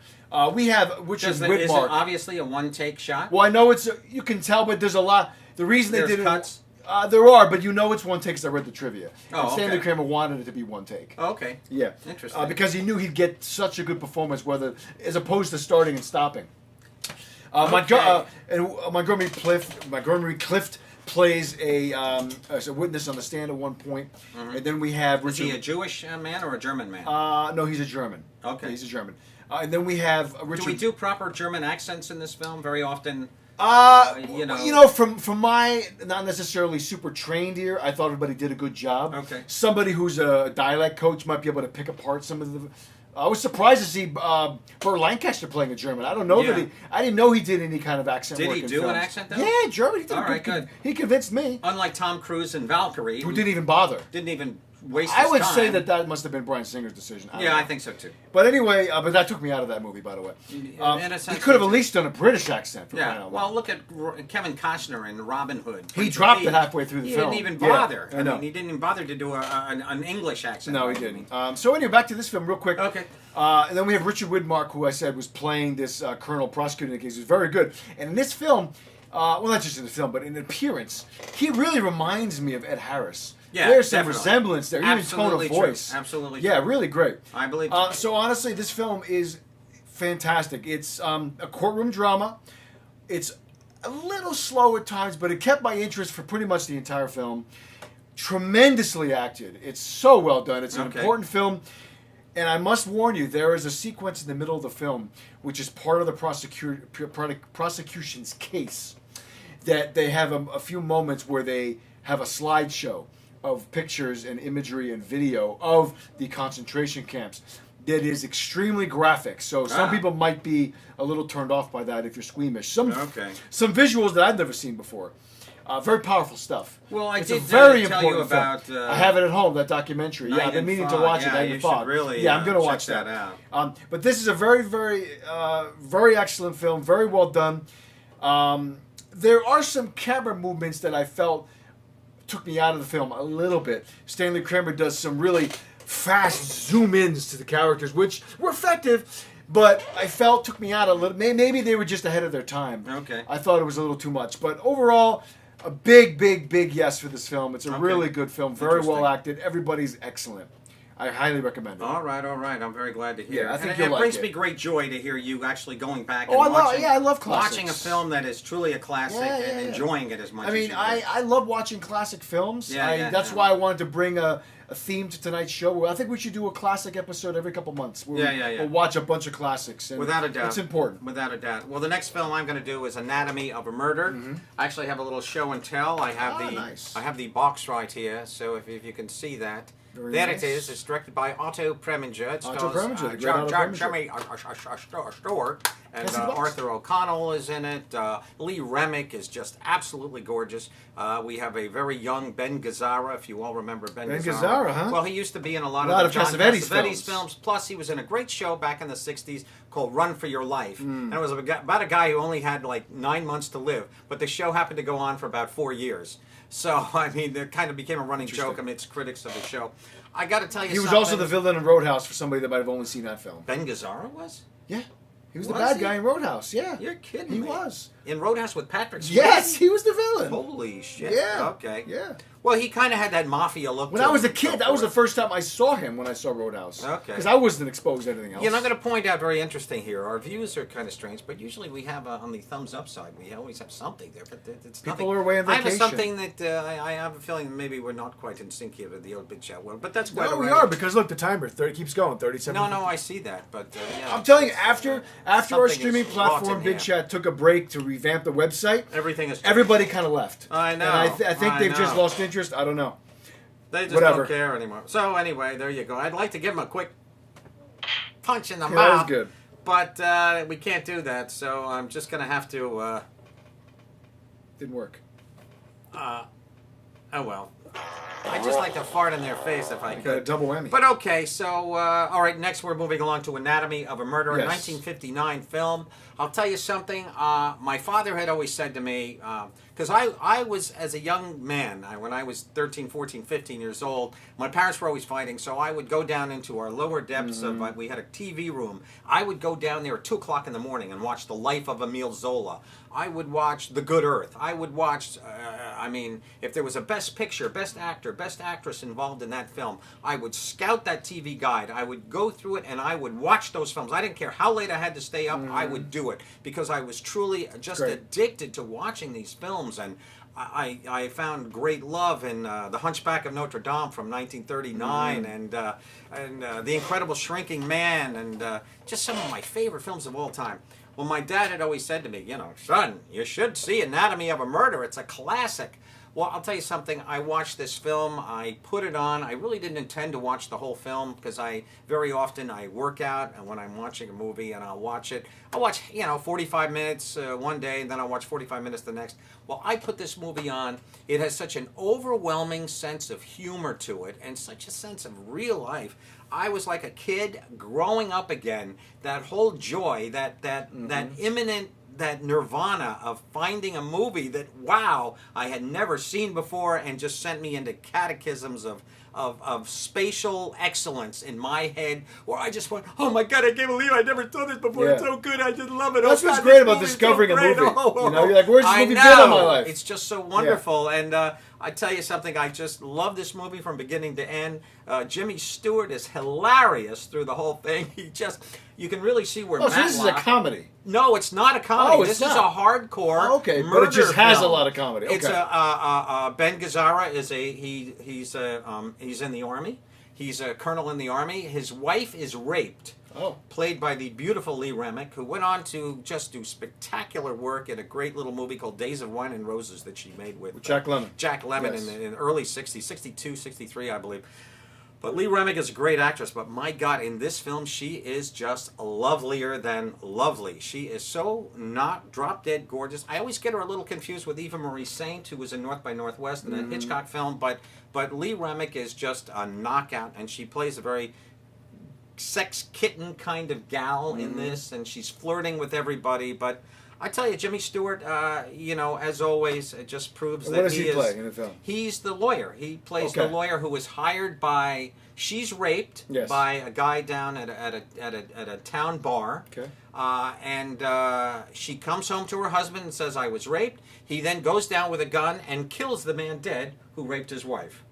We have Richard Is it Widmark. obviously a one-take shot? Well, I know you can tell, but there's a lot. The reason There's they did cuts? it. There are, but you know it's one take because I read the trivia. Oh, And Stanley okay. Kramer wanted it to be one take. Oh, okay. Yeah. Interesting. Because he knew he'd get such a good performance, as opposed to starting and stopping. Okay. Montgomery Clift plays as a witness on the stand at one point, and then we have Is he a Richard. Jewish man or a German man? No, he's a German. Okay. He's a German. And then we have Richard. do we do proper German accents in this film? Very often. You you know- from my not necessarily super trained ear, I thought everybody did a good job. Okay. Somebody who's a dialect coach might be able to pick apart some of the. I was surprised to see Burt Lancaster playing a German. I don't know Yeah. I didn't know he did any kind of accent Did work he in do an films. accent, though? Yeah, German. He did All a right, good. good. He convinced me. Unlike Tom Cruise in Valkyrie, Who didn't even bother. didn't even waste I his would time. say that must have been Bryan Singer's decision. don't Yeah, know. I think so too. But anyway, but that took me out of that movie, by the way. In a He sense, could have at least done a British accent. For crying Yeah, out well, loud. look at Kevin Costner in Robin Hood. He Prince of dropped it Thieves. halfway through the He film. didn't even Yeah, bother. I know. mean, he didn't even bother to do an English accent. No, he didn't. So anyway, back to this film real quick. Okay. And then we have Richard Widmark, who I said was playing this colonel prosecuting the case. He was very good. And in this film, well, not just in the film, but in appearance, he really reminds me of Ed Harris. Yeah, There's some definitely. resemblance there, even tone Absolutely of true. voice. Absolutely Yeah, true. really great. I believe So honestly, this film is fantastic. It's a courtroom drama. It's a little slow at times, but it kept my interest for pretty much the entire film. Tremendously acted. It's so well done. It's an Okay. important film. And I must warn you, there is a sequence in the middle of the film, which is part of the prosecution's case, that they have a few moments where they have a slideshow of pictures and imagery and video of the concentration camps that is extremely graphic. So some people might be a little turned off by that if you're squeamish. Some visuals that I've never seen before. Very powerful stuff. Well, I it's did a very tell you important film. about. I have it at home. That documentary. Night Yeah, I've been in meaning to Fog. watch it. Yeah, Night you in should Fog. really, yeah, I'm going to check watch that out. But this is a very, very, very excellent film. Very well done. There are some camera movements that I felt took me out of the film a little bit. Stanley Kramer does some really fast zoom ins to the characters, which were effective. But I felt took me out a little. Maybe they were just ahead of their time. Okay. I thought it was a little too much. But overall, a big, big, big yes for this film. It's a really good film. Very well Interesting. acted. Everybody's excellent. I highly recommend it. All right. I'm very glad to hear. Yeah, I think and you'll it like brings it. me great joy to hear you actually going back Oh, and I love classics. watching a film that is truly a classic and enjoying it as much I mean, as you do. I love watching classic films. Yeah, That's why I wanted to bring a theme to tonight's show. I think we should do a classic episode every couple months. Where We'll watch a bunch of classics. And Without a doubt. It's important. Without a doubt. Well, the next film I'm going to do is Anatomy of a Murder. I actually have a little show and tell. I have nice. I have the box right here, so if you can see that. Very There nice. it is. It's directed by Otto Preminger. It Otto stars, Preminger, the great Otto Preminger. Jeremy Storr, and Yes, he was. Arthur O'Connell is in it. Lee Remick is just absolutely gorgeous. We have a very young Ben Gazzara, if you all remember Ben Gazzara, huh? Well, he used to be in a lot, lot of of John Cassavetes Cassavetes films. Plus, he was in a great show back in the 60s called Run for Your Life. And it was about a guy who only had like 9 months to live, but the show happened to go on for about 4 years. So, I mean, it kind of became a running joke amidst critics of the show. I got to tell you He was something. also the villain in Roadhouse for somebody that might have only seen that film. Ben Gazzara was? Yeah. He was the Was bad he? guy in Roadhouse. Yeah. You're kidding He me. was. In Roadhouse with Patrick Swayze? Yes, he was the villain. Holy shit. Yeah. Okay. Yeah. Well, he kind of had that mafia look When to I was him a kid, and so that was the forth. first time I saw him when I saw Roadhouse. Okay. Because I wasn't exposed to anything else. You know, I'm going to point out very interesting here. Our views are kind of strange, but usually we have on the thumbs up side, we always have something there. But it's People nothing. are away on I have vacation. something that I have a feeling that maybe we're not quite in sync here with the old big chat world, but that's quite No, all we right. are, because look, the timer keeps going, 37. No, I see that, but yeah, I'm telling you, after our something streaming is platform, rotten Big here. Chat took a break to revamp the website, Everything is everybody kind of left. I know. And I think I they've just know. lost interest. I don't know. They just Whatever. don't care anymore. So anyway, there you go. I'd like to give him a quick punch in the Yeah, mouth. that was good. But we can't do that, so I'm just going to have to... Didn't work. oh, well. I'd just like to fart in their face if I Got a could. double whammy. But okay, so, all right, next we're moving along to Anatomy of a Murder, a Yes. 1959 film. I'll tell you something. My father had always said to me, because I was, as a young man, when I was 13, 14, 15 years old, my parents were always fighting, so I would go down into our lower depths of, we had a TV room. I would go down there at 2 o'clock in the morning and watch The Life of Emile Zola. I would watch The Good Earth. I would watch, if there was a Best Picture, Best Actor, Best Actress involved in that film, I would scout that TV guide. I would go through it and I would watch those films. I didn't care how late I had to stay up, I would do it because I was truly just Great. addicted to watching these films. And I found great love in The Hunchback of Notre Dame from 1939 and The Incredible Shrinking Man and just some of my favorite films of all time. Well, my dad had always said to me, son, you should see Anatomy of a Murder. It's a classic. Well, I'll tell you something. I watched this film. I put it on. I really didn't intend to watch the whole film because very often I work out and when I'm watching a movie and I'll watch it. I'll watch 45 minutes one day and then I'll watch 45 minutes the next. Well, I put this movie on. It has such an overwhelming sense of humor to it and such a sense of real life. I was like a kid growing up again. That whole joy, that imminent, that nirvana of finding a movie that, wow, I had never seen before and just sent me into catechisms of spatial excellence in my head where I just went, oh my God, I can't believe I never saw this before. Yeah. It's so good. I just love it. That's Oh, what's God, great this about movie is discovering so a great. movie. Oh, You know, you're like, where's this I movie know. been in my life? It's just so wonderful. And I tell you something, I just love this movie from beginning to end. Jimmy Stewart is hilarious through the whole thing. You can really see where Oh, so this is a Matlock- comedy. No, it's not a comedy. Oh, it's this is not. a hardcore Okay, but it murder just has film. a lot of comedy. It's Okay. Ben Gazzara is he's in the army. He's a colonel in the army. His wife is raped. Oh. Played by the beautiful Lee Remick, who went on to just do spectacular work in a great little movie called Days of Wine and Roses that she made with Jack Lemmon. Jack Lemmon Yes. in the early 60s, 62, 63, I believe. But Lee Remick is a great actress, but my God, in this film, she is just lovelier than lovely. She is so not drop-dead gorgeous. I always get her a little confused with Eva Marie Saint, who was in North by Northwest in a Hitchcock film, but Lee Remick is just a knockout, and she plays a very sex kitten kind of gal in this, and she's flirting with everybody, but I tell you, Jimmy Stewart, as always, it just proves And that what does he is. play in the film? He's the lawyer. He plays the Okay. lawyer who was hired by. She's raped Yes. by a guy down at a town bar. Okay. And she comes home to her husband and says, "I was raped." He then goes down with a gun and kills the man dead who raped his wife.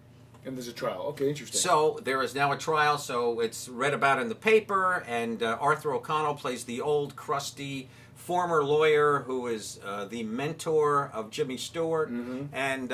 And there's a trial. Okay, interesting. So there is now a trial, so it's read about in the paper, and Arthur O'Connell plays the old, crusty, former lawyer who is the mentor of Jimmy Stewart. And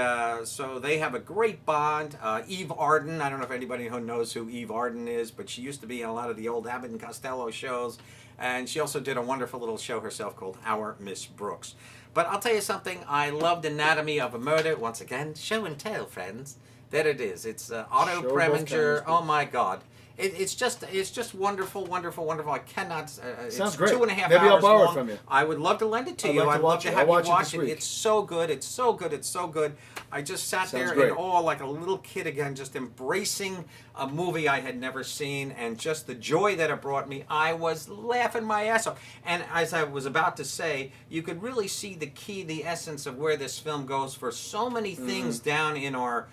so they have a great bond. Eve Arden, I don't know if anybody who knows who Eve Arden is, but she used to be in a lot of the old Abbott and Costello shows. And she also did a wonderful little show herself called Our Miss Brooks. But I'll tell you something, I loved Anatomy of a Murder. Once again, show and tell, friends. There it is. It's Otto Show both Preminger. cameras, Oh my God. It's just wonderful, wonderful, wonderful. I cannot. Sounds it's great. 2.5 Maybe I'll hours borrow it long. from you. I would love to lend it to I'd you. like to I'd watch love to it. have I'll you watch it watch this it. week. It's so good. It's so good. It's so good. I just sat Sounds there great. in awe like a little kid again, just embracing a movie I had never seen, and just the joy that it brought me. I was laughing my ass off. And as I was about to say, you could really see the key, the essence of where this film goes for so many things down in our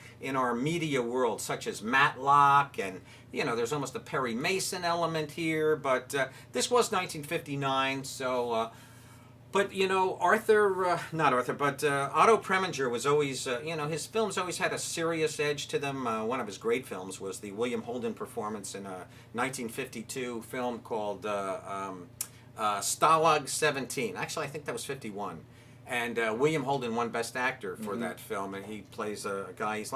media world, such as Matlock, and there's almost a Perry Mason element here. But this was 1959, so. But Otto Preminger was always, his films always had a serious edge to them. One of his great films was the William Holden performance in a 1952 film called Stalag 17. Actually, I think that was 51. And William Holden won Best Actor for that film, and he plays a guy. It's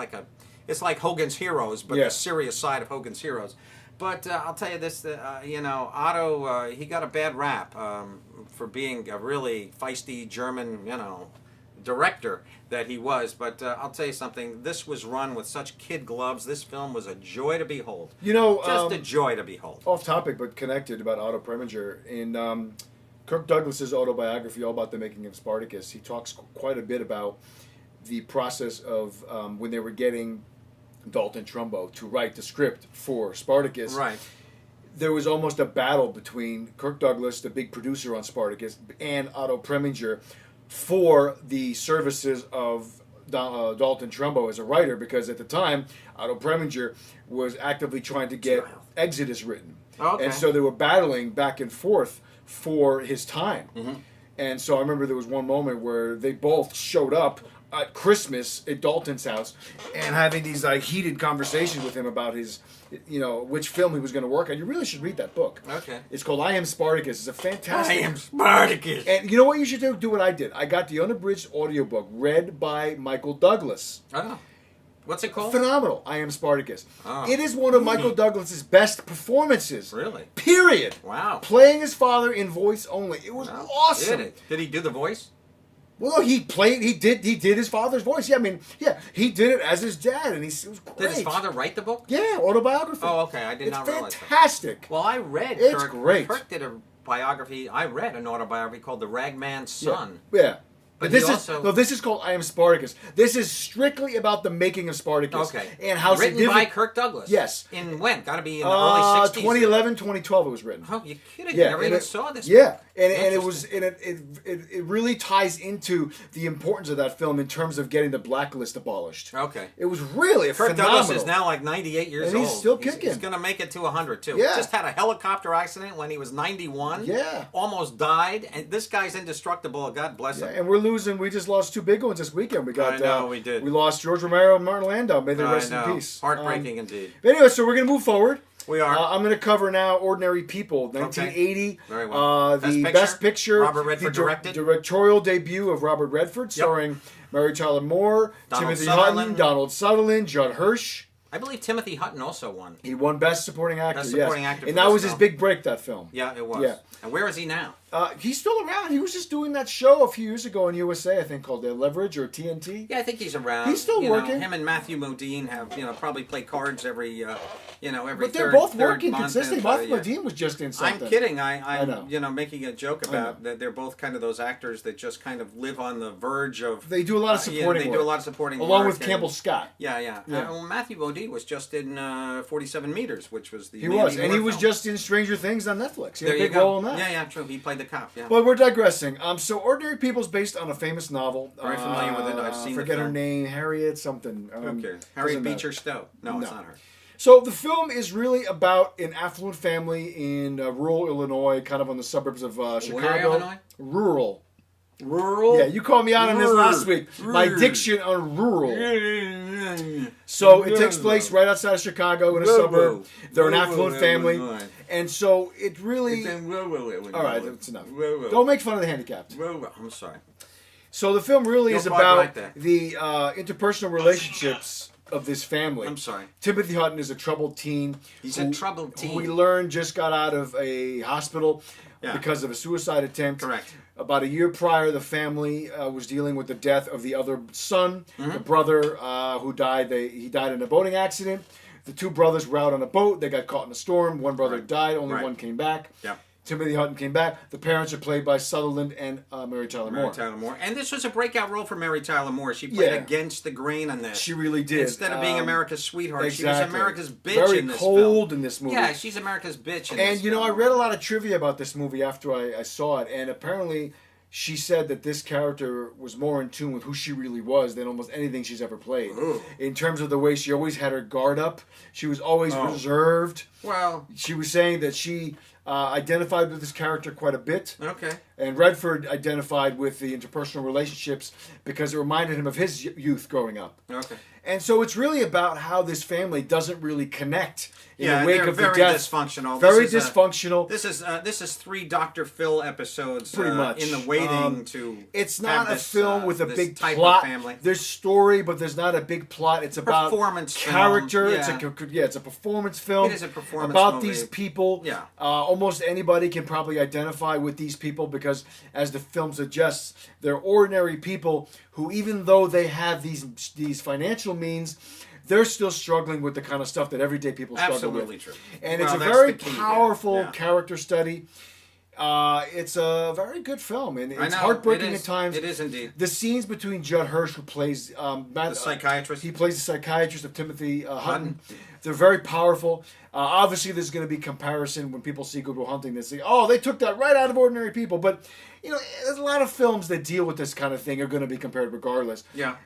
like Hogan's Heroes, but the serious side of Hogan's Heroes. But I'll tell you this, Otto, he got a bad rap for being a really feisty German, director that he was. But I'll tell you something, this was run with such kid gloves. This film was a joy to behold. Just a joy to behold. Off topic, but connected about Otto Preminger. In Kirk Douglas's autobiography, all about the making of Spartacus, he talks quite a bit about the process of when they were getting Dalton Trumbo to write the script for Spartacus. Right. There was almost a battle between Kirk Douglas, the big producer on Spartacus, and Otto Preminger for the services of Dalton Trumbo as a writer, because at the time, Otto Preminger was actively trying to get Exodus written. Okay. And so they were battling back and forth for his time. Mm-hmm. And so I remember there was one moment where they both showed up at Christmas at Dalton's house and having these heated conversations with him about his, which film he was going to work on. You really should read that book. Okay. It's called I Am Spartacus. It's a fantastic. I am Spartacus. And you know what you should do? Do what I did. I got the unabridged audiobook read by Michael Douglas. Oh. What's it called? Phenomenal. I Am Spartacus. Oh. It is one of Michael Douglas's best performances. Really? Period. Wow. Playing his father in voice only. It was awesome. Did he do the voice? Well, he did his father's voice. Yeah, I mean, yeah, he did it as his dad, and it was great. Did his father write the book? Yeah, autobiography. Oh, okay. I did It's not realize that. fantastic. Well, I read. It's Kirk, great. Kirk did a biography. I read an autobiography called The Ragman's Son. Yeah. But this he is also- this is called I Am Spartacus. This is strictly about the making of Spartacus. Okay. And how written by significant. Kirk Douglas. Yes. In when? Got to be in the early 60s. 2011, 2012 it was written. Oh, you kidding? Yeah, I never and even it- saw this. Yeah, and it was Interesting. it really ties into the importance of that film in terms of getting the blacklist abolished. Okay. It was really a Kirk phenomenal. Douglas is now like 98 years And old. he's still He's kicking. going to make it to 100 too. Yeah. Just had a helicopter accident when he was 91. Yeah. Almost died. And this guy's indestructible. God bless Yeah, him. and we're losing. We just lost two big ones this weekend. We got. I know, we did. We lost George Romero and Martin Landau. May they I rest know. in peace. Heartbreaking indeed. But anyway, so we're gonna move forward. We are. I'm going to cover now Ordinary People, 1980. Very well. The Best Best Picture. Picture. Robert Redford the directed. Directorial debut of Robert Redford, starring Mary Tyler Moore, Donald Timothy Sutherland. Hutton, Donald Sutherland, Judd Hirsch. I believe Timothy Hutton also won. He won Best Supporting Actor. Best Supporting yes. Actor And for that this was his film. big break, that film. Yeah, it was. Yeah. And where is he now? He's still around. He was just doing that show a few years ago on USA, I think, called Leverage or TNT. Yeah, I think he's around. He's still You know, working. him and Matthew Modine have, probably play cards every But third they're both third working month consistently. and, Matthew yeah. Modine was just in something. I'm kidding. I I'm know. Making a joke about that. They're both kind of those actors that just kind of live on the verge of. They do a lot of supporting They work. do a lot of supporting Along work with Campbell Scott. Yeah. Well, Matthew Modine was just in 47 Meters, which was the. He was. And he Moore was film. just in Stranger Things on Netflix. He had There a you big go. role in that. Yeah, true. He played the cop. Yeah. But we're digressing. So Ordinary People is based on a famous novel. Very familiar with it. I've seen the forget her film. name. Harriet something. Okay. Harriet doesn't Beecher matter. Stowe. No, it's not her. So the film is really about an affluent family in rural Illinois, kind of on the suburbs of Chicago. Illinois? Rural. Rural. Yeah, you called me out on this last week. My Rural. diction on rural. So it takes place right outside of Chicago in a suburb. They're an affluent family. And so it really... All right, that's enough. Don't make fun of the handicapped. I'm sorry. So the film really You're is quite about right there. the interpersonal relationships of this family. I'm sorry. Timothy Hutton is a troubled teen. He's a troubled teen. Who we learn just got out of a hospital Yeah. because of a suicide attempt. Correct. About a year prior, the family was dealing with the death of the other son, Mm-hmm. the brother who died. He died in a boating accident. The two brothers were out on a boat. They got caught in a storm. One brother Right. died. Only Right. one came back. Yeah. Timothy Hutton came back. The parents are played by Sutherland and Mary Tyler Mary Moore. Tyler Moore. And this was a breakout role for Mary Tyler Moore. She played Yeah. against the grain on this. She really did. Instead of being America's sweetheart, she was Exactly. America's bitch Very in this cold film. in this movie. Yeah, she's America's bitch in And this you know, I film. read a lot of trivia about this movie after I saw it, and apparently she said that this character was more in tune with who she really was than almost anything she's ever played. Ooh. In terms of the way she always had her guard up, she was always Oh. reserved. Well, She was saying that she identified with this character quite a bit. okay. And Redford identified with the interpersonal relationships because it reminded him of his youth growing up. Okay. And so it's really about how this family doesn't really connect in Yeah, the wake they're of the very death. dysfunctional. Very This is a- dysfunctional. This is 3 Dr. Phil episodes Pretty much. in the waiting to. It's have not a this, film with a this big type plot. Of family. There's story, but there's not a big plot. It's about Performance film, character. yeah. It's a performance film. It is a performance about movie. these people. Yeah. Almost anybody can probably identify with these people because, as the film suggests, they're ordinary people who, even though they have these financial means, they're still struggling with the kind of stuff that everyday people struggle Absolutely with. true. And Well, it's a that's very the key, powerful yeah. character study. It's a very good film, and I it's know, heartbreaking it is. at times. It is indeed. The scenes between Judd Hirsch, who plays The psychiatrist. he plays the psychiatrist of Timothy Hutton. They're very powerful. Obviously, there's going to be comparison when people see Good Will Hunting. They say, "Oh, they took that right out of Ordinary People." But you know, there's a lot of films that deal with this kind of thing are going to be compared regardless. Yeah.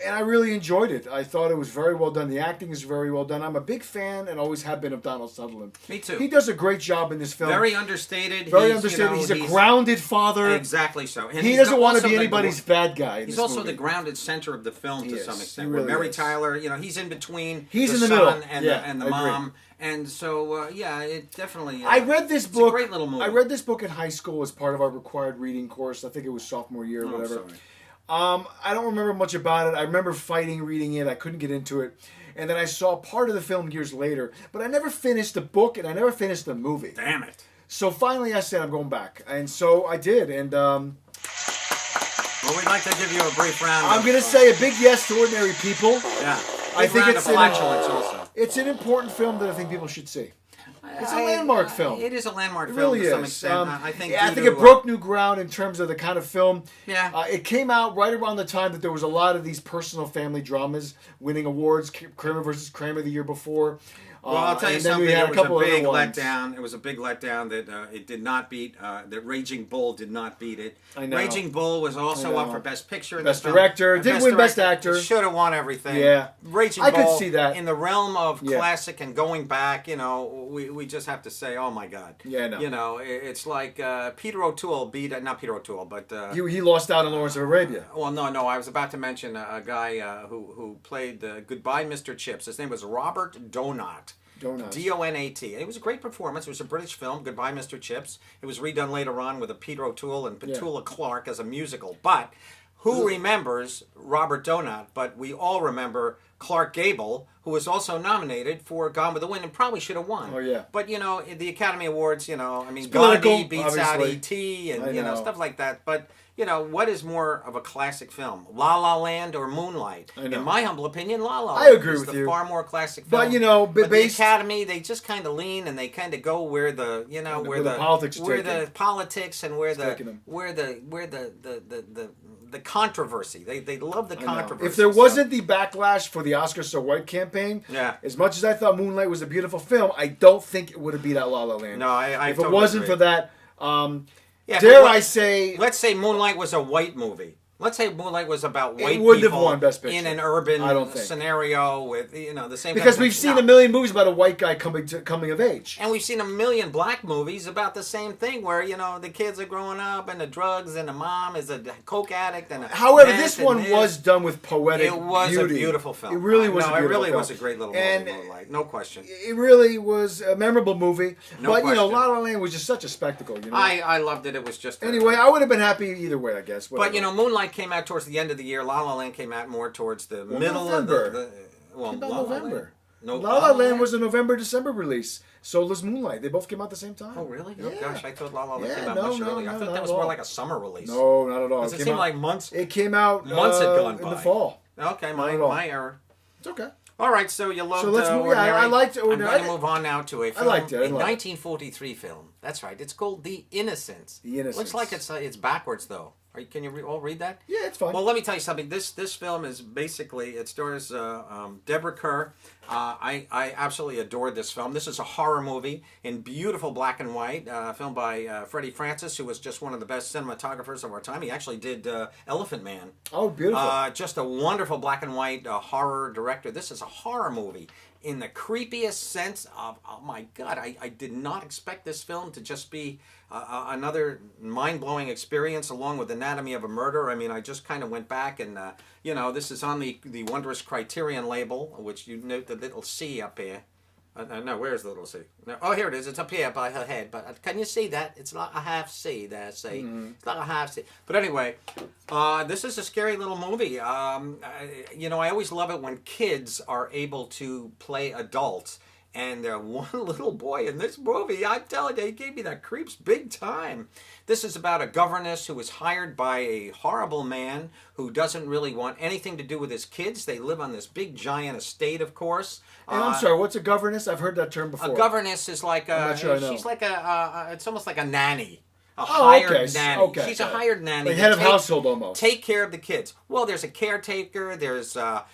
And I really enjoyed it. I thought it was very well done. The acting is very well done. I'm a big fan and always have been of Donald Sutherland. Me too. He does a great job in this film. Very understated. Very understated. He's a grounded father. Exactly so. And He he's doesn't want to also be the- anybody's bad guy. In He's this also movie. the grounded center of the film He to is. some He extent. really Where Mary is. Tyler, he's in between. He's the in the son middle. and Yeah, the I agree. mom. And so, it definitely. I read this it's book. a great little movie. I read this book in high school as part of our required reading course. I think it was sophomore year or Oh, whatever. sorry. I don't remember much about it. I remember fighting reading it. I couldn't get into it. And then I saw part of the film years later. But I never finished the book and I never finished the movie. Damn it. So finally I said I'm going back. And so I did. And Well, we'd like to give you a brief round. I'm going to say a big yes to Ordinary People. Yeah. I think round it's of flatulence also. It's an important film that I think people should see. It's a landmark film. It is a landmark It film really to some is. extent. I think. Yeah, I due think to, it broke new ground in terms of the kind of film. Yeah. It came out right around the time that there was a lot of these personal family dramas winning awards. Kramer versus Kramer the year before. Well, I'll tell you and then something. we had It a was a couple big other ones. letdown. It was a big letdown that it did not beat. That Raging Bull did not beat it. I know. Raging Bull was also I up know. for Best Picture. in Best this film. Director. And Didn't win Best Actor. Should have won everything. Yeah. Raging I could Bull, see that. in the realm of Yeah. classic and going back. You know, we just have to say, oh my God. Yeah, I know. You know, it's like Peter O'Toole beat not Peter O'Toole, but. He lost out in Lawrence of Arabia. Well, no. I was about to mention a guy who played Goodbye, Mr. Chips. His name was Robert Donat. Donat. It was a great performance. It was a British film, Goodbye, Mr. Chips. It was redone later on with a Peter O'Toole and Petula Clark as a musical. But who remembers Robert Donat? But we all remember Clark Gable, who was also nominated for Gone with the Wind and probably should have won. Oh, yeah. But, you know, the Academy Awards, you know, I mean, political, Gandhi beats out obviously. E.T. and, I you know, know. stuff like that. But, you know, what is more of a classic film? La La Land or Moonlight? I know. In my humble opinion, La La I Land agree is with the you. far more classic film. But, you know, But the based... Academy, they just kind of lean and they kind of go where the, you know, Where the politics are where taking. the politics and where taking them. the controversy. They love the I know. controversy. If there So- wasn't the backlash for the Oscars So White campaign, Yeah. as much as I thought Moonlight was a beautiful film, I don't think it would have beat out La La Land. No, I if totally it wasn't agree. for that, Yeah, dare but I say, let's say Moonlight was a white movie. Let's say Moonlight was about white wouldn't have people won Best Picture. in an urban I don't think. scenario with, you know, the same. because kind of we've thing. seen No. a million movies about a white guy coming of age. And we've seen a million black movies about the same thing, where, you know, the kids are growing up and the drugs and the mom is a coke addict and. However, meth this and one this. was done with poetic It was beauty. a beautiful film. It really was. No, a it beautiful really film. was a great little movie, And Moonlight. No question. it really was a memorable movie. No but you know, question. La La Land was just such a spectacle. You know. I loved it. It was just Anyway, I would have been happy either way. I guess. But Whatever. you know, Moonlight came out towards the end of the year. La La Land came out more towards the middle November. of the well, Came out La La November. Land. No, La La Land was a November-December release. So was Moonlight. They both came out at the same time. Oh really? Yeah. Oh gosh, I thought La La Land Yeah, came out no, much no, earlier. I no, thought not that was at more all. like a summer release. No, not at all. Does it seem like months? It came out Months had gone in by. the fall. Okay, Not at all. my error. It's okay. All right, so you loved So let's move- yeah, Ordinary. I liked I'm Ordinary. going to move on now to a film, liked it, I a loved it. 1943 film. That's right. It's called The Innocents. The Innocents. Looks like it's backwards though. Can you all read that? Yeah, it's fine. Well, let me tell you something. This film is basically, it stars Deborah Kerr. I absolutely adored this film. This is a horror movie in beautiful black and white, filmed by Freddie Francis, who was just one of the best cinematographers of our time. He actually did Elephant Man. Oh, beautiful. Just a wonderful black and white horror director. This is a horror movie in the creepiest sense of, oh my God, I did not expect this film to just be another mind-blowing experience along with Anatomy of a Murder. I mean, I just kind of went back and, you know, this is on the Wondrous Criterion label, which you note the little C up here. No, where's the little C? No, oh, here it is. It's up here by her head. But can you see that? It's like a half C there, see? It's like a half C. But anyway, this is a scary little movie. You know, I always love it when kids are able to play adults. And one little boy in this movie, I'm telling you, he gave me the creeps big time. This is about a governess who is hired by a horrible man who doesn't really want anything to do with his kids. They live on this big, giant estate, of course. and I'm sorry, what's a governess? I've heard that term before. A governess is like I'm not sure I know. she's like it's almost like a nanny. A Oh, hired okay. nanny. Okay. She's a hired nanny. Like to head of household almost. Take care of the kids. Well, there's a caretaker. There's the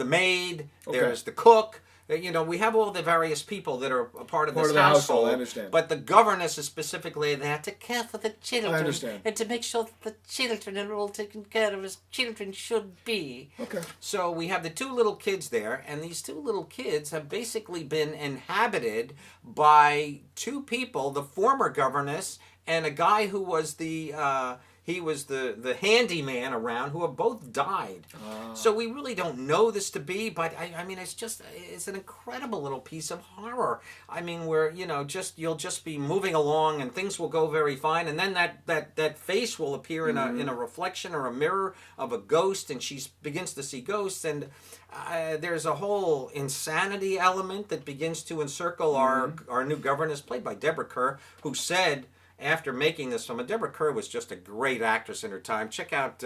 maid. Okay. There's the cook. You know, we have all the various people that are a part of this the household, household. I understand. But the governess is specifically there to care for the children. I understand. And to make sure that the children are all taken care of as children should be. Okay. So we have the two little kids there, and these two little kids have basically been inhabited by two people, the former governess and a guy who was the handyman around, who have both died. So we really don't know this to be, but I mean, it's an incredible little piece of horror. I mean, where, you know, you'll just be moving along and things will go very fine, and then that face will appear in a reflection or a mirror of a ghost, and she begins to see ghosts, and there's a whole insanity element that begins to encircle our new governess, played by Deborah Kerr, who said, after making this film, and Deborah Kerr was just a great actress in her time. Check out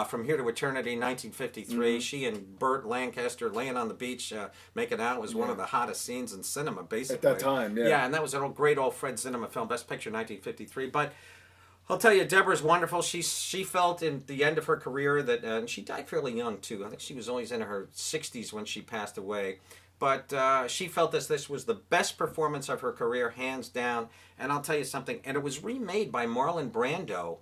From Here to Eternity, 1953. She and Burt Lancaster laying on the beach making out was one of the hottest scenes in cinema, basically. At that time, yeah. Yeah, and that was a great old Fred Zinnemann film, Best Picture, 1953. But I'll tell you, Deborah's wonderful. She felt in the end of her career that, and she died fairly young too. I think she was always in her 60s when she passed away. But she felt this was the best performance of her career, hands down. And I'll tell you something, and it was remade by Marlon Brando.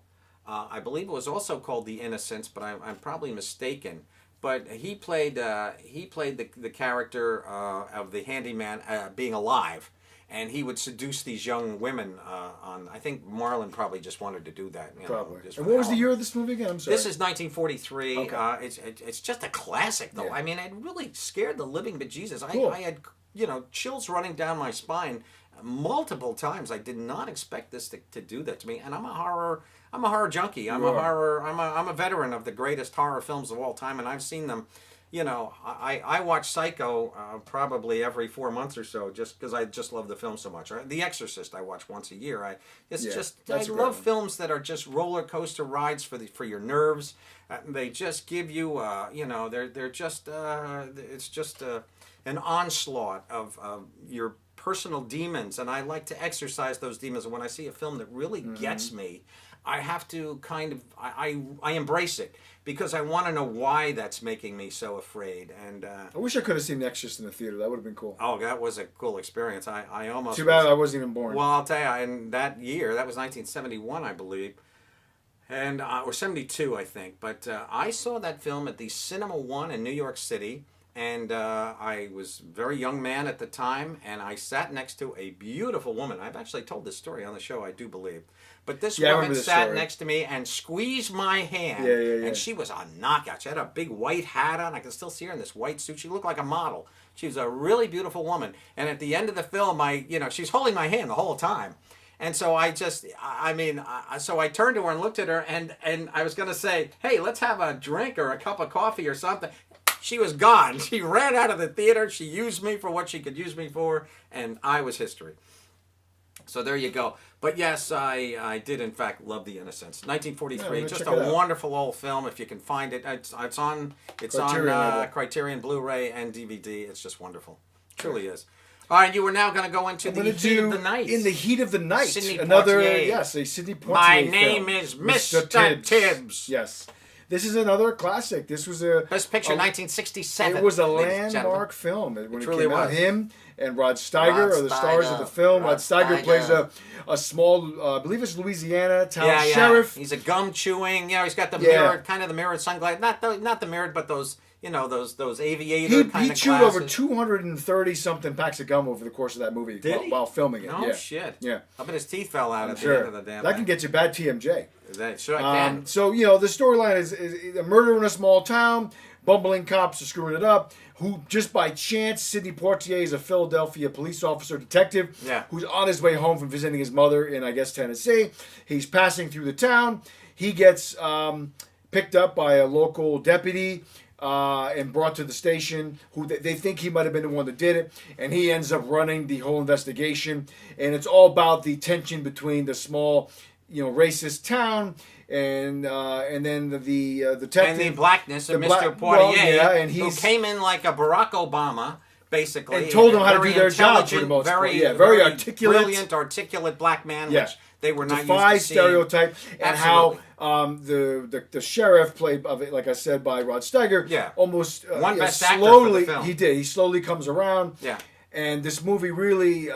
I believe it was also called The Innocents, but I'm probably mistaken. But he played the character of the handyman being alive. And he would seduce these young women on. I think Marlon probably just wanted to do that. Probably. Just And for what was the hell. year of this movie again? I'm sorry. This is 1943. Okay. It's just a classic, though. Yeah. I mean, it really scared the living bejesus. Cool. I had chills running down my spine multiple times. I did not expect this to do that to me. And I'm a horror junkie. I'm a veteran of the greatest horror films of all time, and I've seen them. I watch Psycho probably every 4 months or so, just because I just love the film so much. The Exorcist I watch once a year. I that's a great love one. films that are just roller coaster rides for your nerves. They just give you they're just it's just an onslaught of your personal demons, and I like to exercise those demons. And when I see a film that really gets me, I have to kind of I embrace it, because I want to know why that's making me so afraid. And I wish I could have seen The Exorcist in the theater. That would have been cool. oh, that was a cool experience. I almost Too bad I wasn't even born. Well, I'll tell you, in that year, that was 1971, I believe, and or 72, I think. But I saw that film at the Cinema One in New York City, and I was a very young man at the time, and I sat next to a beautiful woman. I've actually told this story on the show, I do believe. But this I remember woman this sat story. next to me and squeezed my hand. Yeah. And she was a knockout. She had a big white hat on. I can still see her in this white suit. She looked like a model. She was a really beautiful woman. And at the end of the film, she's holding my hand the whole time. And so so I turned to her and looked at her, and I was going to say, hey, let's have a drink or a cup of coffee or something. She was gone. She ran out of the theater. She used me for what she could use me for, and I was history. So there you go. But yes, I did in fact love The Innocents. 1943, Yeah, just check it a out. wonderful old film. If you can find it, it's on Criterion, Criterion Blu-ray and DVD. It's just wonderful. Truly is. All right, you were now going to go into I'm the gonna heat of do the night. In the Heat of the Night. Sidney Another, Poitier. yes, a Sidney Poitier My film. name is Mr. Tibbs. Yes. This is another classic. This was a Best Picture, 1967. It was a ladies and landmark film when it truly came out. was. Him and Rod Steiger Rod are the stars of the Steiger. film. Rod Rod Steiger Steiger. plays a small, I believe it's Louisiana town Yeah, sheriff. He's a gum chewing. He's got the Yeah. mirrored, kind of the mirrored sunglasses. Not the mirrored, but those those aviator He kind of chewed glasses. over 230 something packs of gum over the course of that movie while filming it. No yeah. shit. Yeah. I bet his teeth fell out I'm at the sure. end of the damn That thing. can get you bad TMJ. That sure can. So, the storyline is a murder in a small town. Bumbling cops are screwing it up. Who, just by chance, Sidney Poitier is a Philadelphia police officer detective who's on his way home from visiting his mother in, I guess, Tennessee. He's passing through the town. He gets picked up by a local deputy and brought to the station, who they think he might have been the one that did it, and he ends up running the whole investigation. And it's all about the tension between the small, racist town and then the detective And the blackness of the Mr. black- well, Poitier, yeah, and who he's- came in like a Barack Obama, basically. And told them how to Very do their job for the intelligent, most part. very, Yeah, very articulate. brilliant, articulate black man, Yeah. which they were not defy used to seeing. stereotype, and Absolutely. how the sheriff played of it, like I said, by Rod Steiger. Yeah. Almost Won Best Actor for the slowly. film. He did. He slowly comes around. Yeah. And this movie really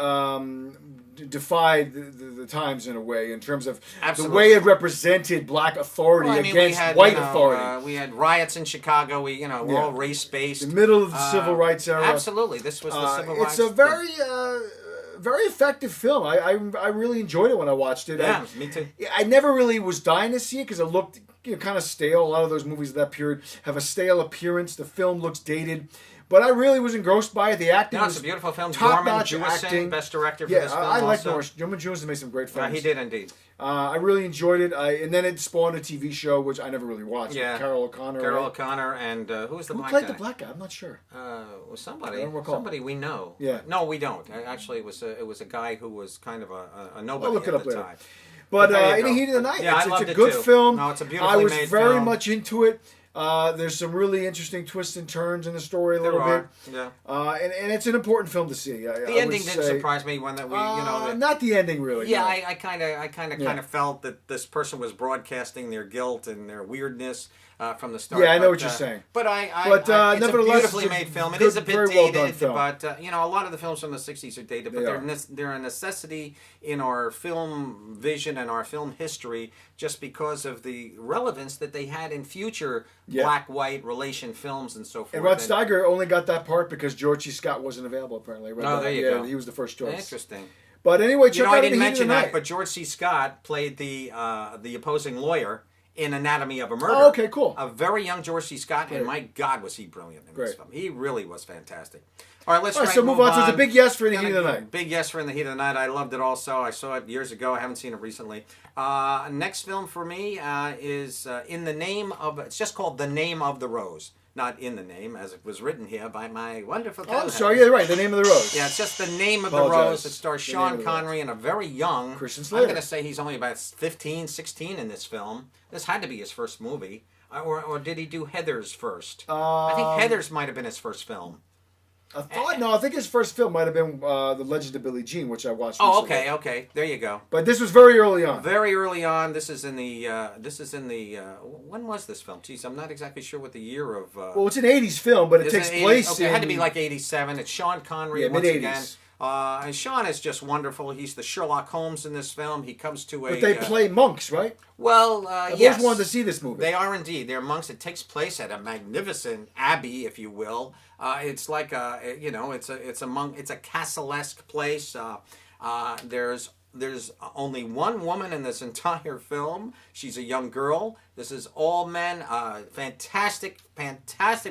defied the times in a way, in terms of Absolutely. the way it represented black authority Well, I mean, against we had, white authority. We had riots in Chicago. We're Yeah. all race based. The middle of the civil rights era. Absolutely, this was the civil rights. It's a very effective film. I really enjoyed it when I watched it. Yeah, me too. I never really was dying to see it because it looked kind of stale. A lot of those movies of that period have a stale appearance. The film looks dated. But I really was engrossed by it. The acting No, was it's a beautiful film. Norman top-notch Jewison, acting. best director for Yeah, this film. I like also. Norman Jewison made some great films. He did indeed. I really enjoyed it. And then it spawned a TV show, which I never really watched. Yeah. Carol O'Connor. Carol right? O'Connor and who was the Who black played guy? the black guy? I'm not sure. Was somebody. I don't recall. Somebody we know. Yeah. No, we don't. Actually, it was a guy who was kind of a nobody I'll look it at up the later. time. But there you In the go. Heat of the Night, Yeah, I it's loved a it good too. film. No, it's a beautifully I was made very film. much into it. There's some really interesting twists and turns in the story a There little are, bit. yeah. And it's an important film to see. The ending didn't surprise me when that we, not the ending really. Yeah, no. I kind of felt that this person was broadcasting their guilt and their weirdness from the start. Yeah, I know what you're saying. But it's nevertheless, a beautifully it's a made film. It good, is a bit very well dated, done film. but a lot of the films from the '60s are dated. But they're a necessity in our film vision and our film history, just because of the relevance that they had in future black-white relation films and so forth. And Rod Steiger only got that part because George C. Scott wasn't available. Apparently, there you go. He was the first choice. Interesting. But anyway, check out I In didn't the Heat mention of the that, Night. but George C. Scott played the opposing lawyer in Anatomy of a Murder. Oh, okay, cool. A very young George C. Scott, Great. and my God, was he brilliant in this Great. film. He really was fantastic. All right, let's All right, so move on. So it's a big yes for In the Heat of the Night. Big yes for In the Heat of the Night. I loved it also. I saw it years ago. I haven't seen it recently. Next film for me is In the Name of... It's just called The Name of the Rose. Not In the Name, as it was written here by my wonderful Oh, co-host. sorry, yeah, right. The Name of the Rose. Yeah, it's just The Name of Apologize. the Rose. It stars The Name of Sean the Connery and a very young... Christian I'm Slater. going to say he's only about 15, 16 in this film. This had to be his first movie. Or did he do Heathers first? I think Heathers might have been his first film. I think his first film might have been The Legend of Billie Jean, which I watched Oh, recently. okay. There you go. But this was very early on. Very early on. This is in the. When was this film? Jeez, I'm not exactly sure what the year of. Well, it's an 80s film, but it is takes 80s? place Okay, it had to be in- like 87. It's Sean Connery Yeah, once mid-80s. again. And Sean is just wonderful. He's the Sherlock Holmes in this film. He comes to a. But they play monks, right? Well, I've yes. always wanted to see this movie. They are indeed. They're monks. It takes place at a magnificent abbey, if you will. It's like it's a monk. It's a castle-esque place. There's only one woman in this entire film. She's a young girl. This is all men. Fantastic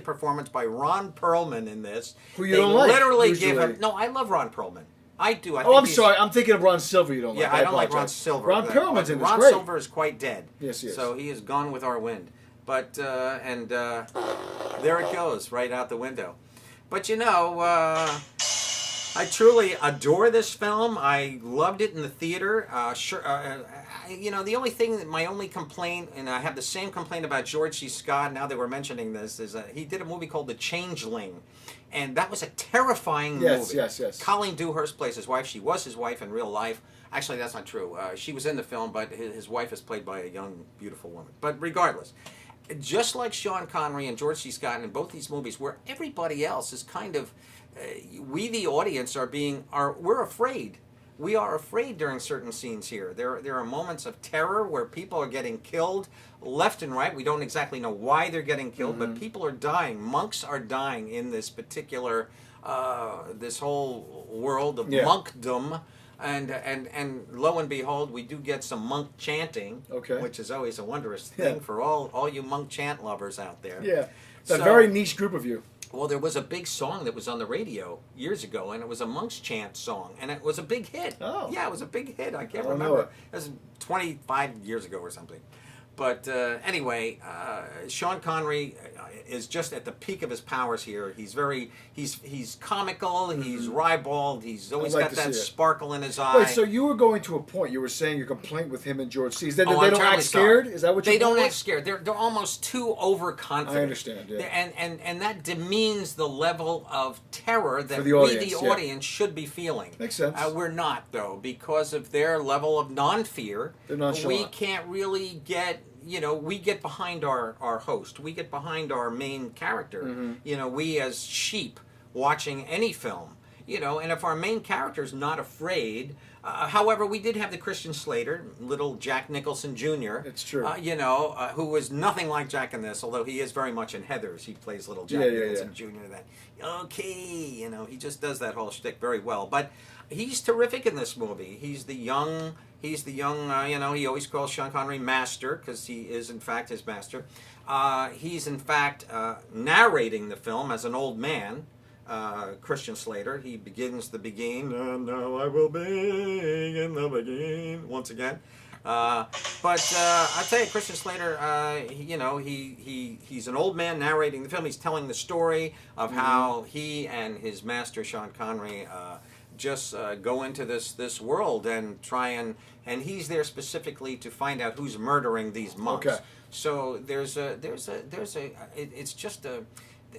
performance by Ron Perlman in this. Who you don't like, Literally give usually. him. No, I love Ron Perlman. I do. I Oh, think I'm he's- sorry. I'm thinking of Ron Silver. You don't like? Yeah, I don't like Ron apologize. Silver. Ron Perlman's in this. Ron Great. Silver is quite dead. Yes, he is. So he is gone with our wind. But there it goes, right out the window. But I truly adore this film. I loved it in the theater. The only thing, my only complaint, and I have the same complaint about George C. Scott, now that we're mentioning this, is he did a movie called The Changeling. And that was a terrifying movie. Yes. Colleen Dewhurst plays his wife. She was his wife in real life. Actually, that's not true. She was in the film, but his wife is played by a young, beautiful woman. But regardless, just like Sean Connery and George C. Scott in both these movies, where everybody else is kind of, we the audience we're afraid. We are afraid during certain scenes here. There are moments of terror where people are getting killed left and right. We don't exactly know why they're getting killed, but people are dying. Monks are dying in this particular, this whole world of monkdom. And lo and behold, we do get some monk chanting, which is always a wondrous thing for all you monk chant lovers out there. Yeah, it's a So- very niche group of you. Well, there was a big song that was on the radio years ago, and it was a Monk's Chant song, and it was a big hit. Oh. Yeah, it was a big hit. I can't I don't know remember. it. It was 25 years ago or something. But anyway, Sean Connery is just at the peak of his powers here. He's comical. He's ribald. He's always like got to that see it. sparkle in his eye. Wait, so you were going to a point. You were saying your complaint with him and George C. Is that Oh, they I'm don't terribly act scared? sorry. Is that what They your don't point act was? scared. They're almost too overconfident. I understand, yeah. And that demeans the level of terror that For the we, audience, the yeah. audience, should be feeling. Makes sense. We're not, though, because of their level of non-fear. They're nonchalant. We can't really get. We get behind our host. We get behind our main character. Mm-hmm. We as sheep watching any film. And if our main character's not afraid. However, we did have the Christian Slater, little Jack Nicholson Jr. It's true. Who was nothing like Jack in this, although he is very much in Heathers. He plays little Jack Nicholson Jr. That he just does that whole shtick very well. But he's terrific in this movie. He's the young. He always calls Sean Connery master because he is in fact his master. He's in fact narrating the film as an old man. Christian Slater. He begins the begin, and now I will begin the begin once again. But I tell you, Christian Slater, he's an old man narrating the film. He's telling the story of how he and his master Sean Connery just go into this world and try and he's there specifically to find out who's murdering these monks. Okay. So it's just a.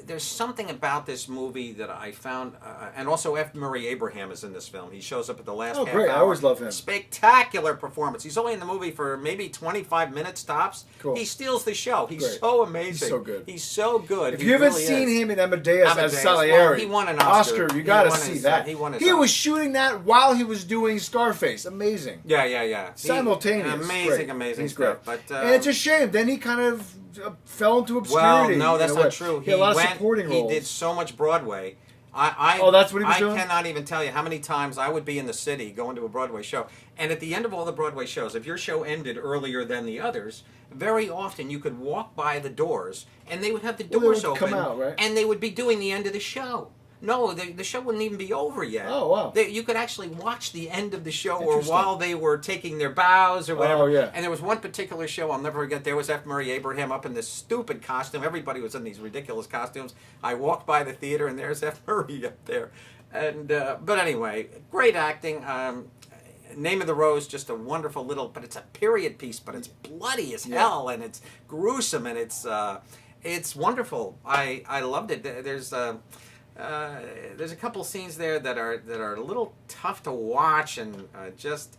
There's something about this movie that I found, and also F. Murray Abraham is in this film. He shows up at the last half great. hour. I always love him. Spectacular performance. He's only in the movie for maybe 25 minutes tops. Cool. He steals the show. He's Great. so amazing. He's so good. He's so good. If He you haven't really seen is. him in Amadeus as Amadeus, Salieri, well, he won an Oscar. you He got to won see his- that. he won his He was Oscar. shooting that while he was doing Scarface. Amazing. Yeah. Simultaneous. Amazing, Great. amazing He's stuff. great. But, and it's a shame. Then he kind of fell into well, obscurity. no, that's in a way. not true. He had a lot of went- supporting roles. He did so much Broadway. Oh, that's what he was doing? I cannot even tell you how many times I would be in the city going to a Broadway show. And at the end of all the Broadway shows, if your show ended earlier than the others, very often you could walk by the doors and they would have the Well, they doors would open. come out, right? And they would be doing the end of the show. No, the show wouldn't even be over yet. Oh, wow. You could actually watch the end of the show or Interesting. while they were taking their bows or whatever. Oh, yeah. And there was one particular show I'll never forget. There was F. Murray Abraham up in this stupid costume. Everybody was in these ridiculous costumes. I walked by the theater and there's F. Murray up there. And but anyway, great acting. Name of the Rose, just a wonderful little, but it's a period piece, but it's bloody as hell and it's gruesome and it's wonderful. I loved it. There's a couple scenes there that are a little tough to watch and just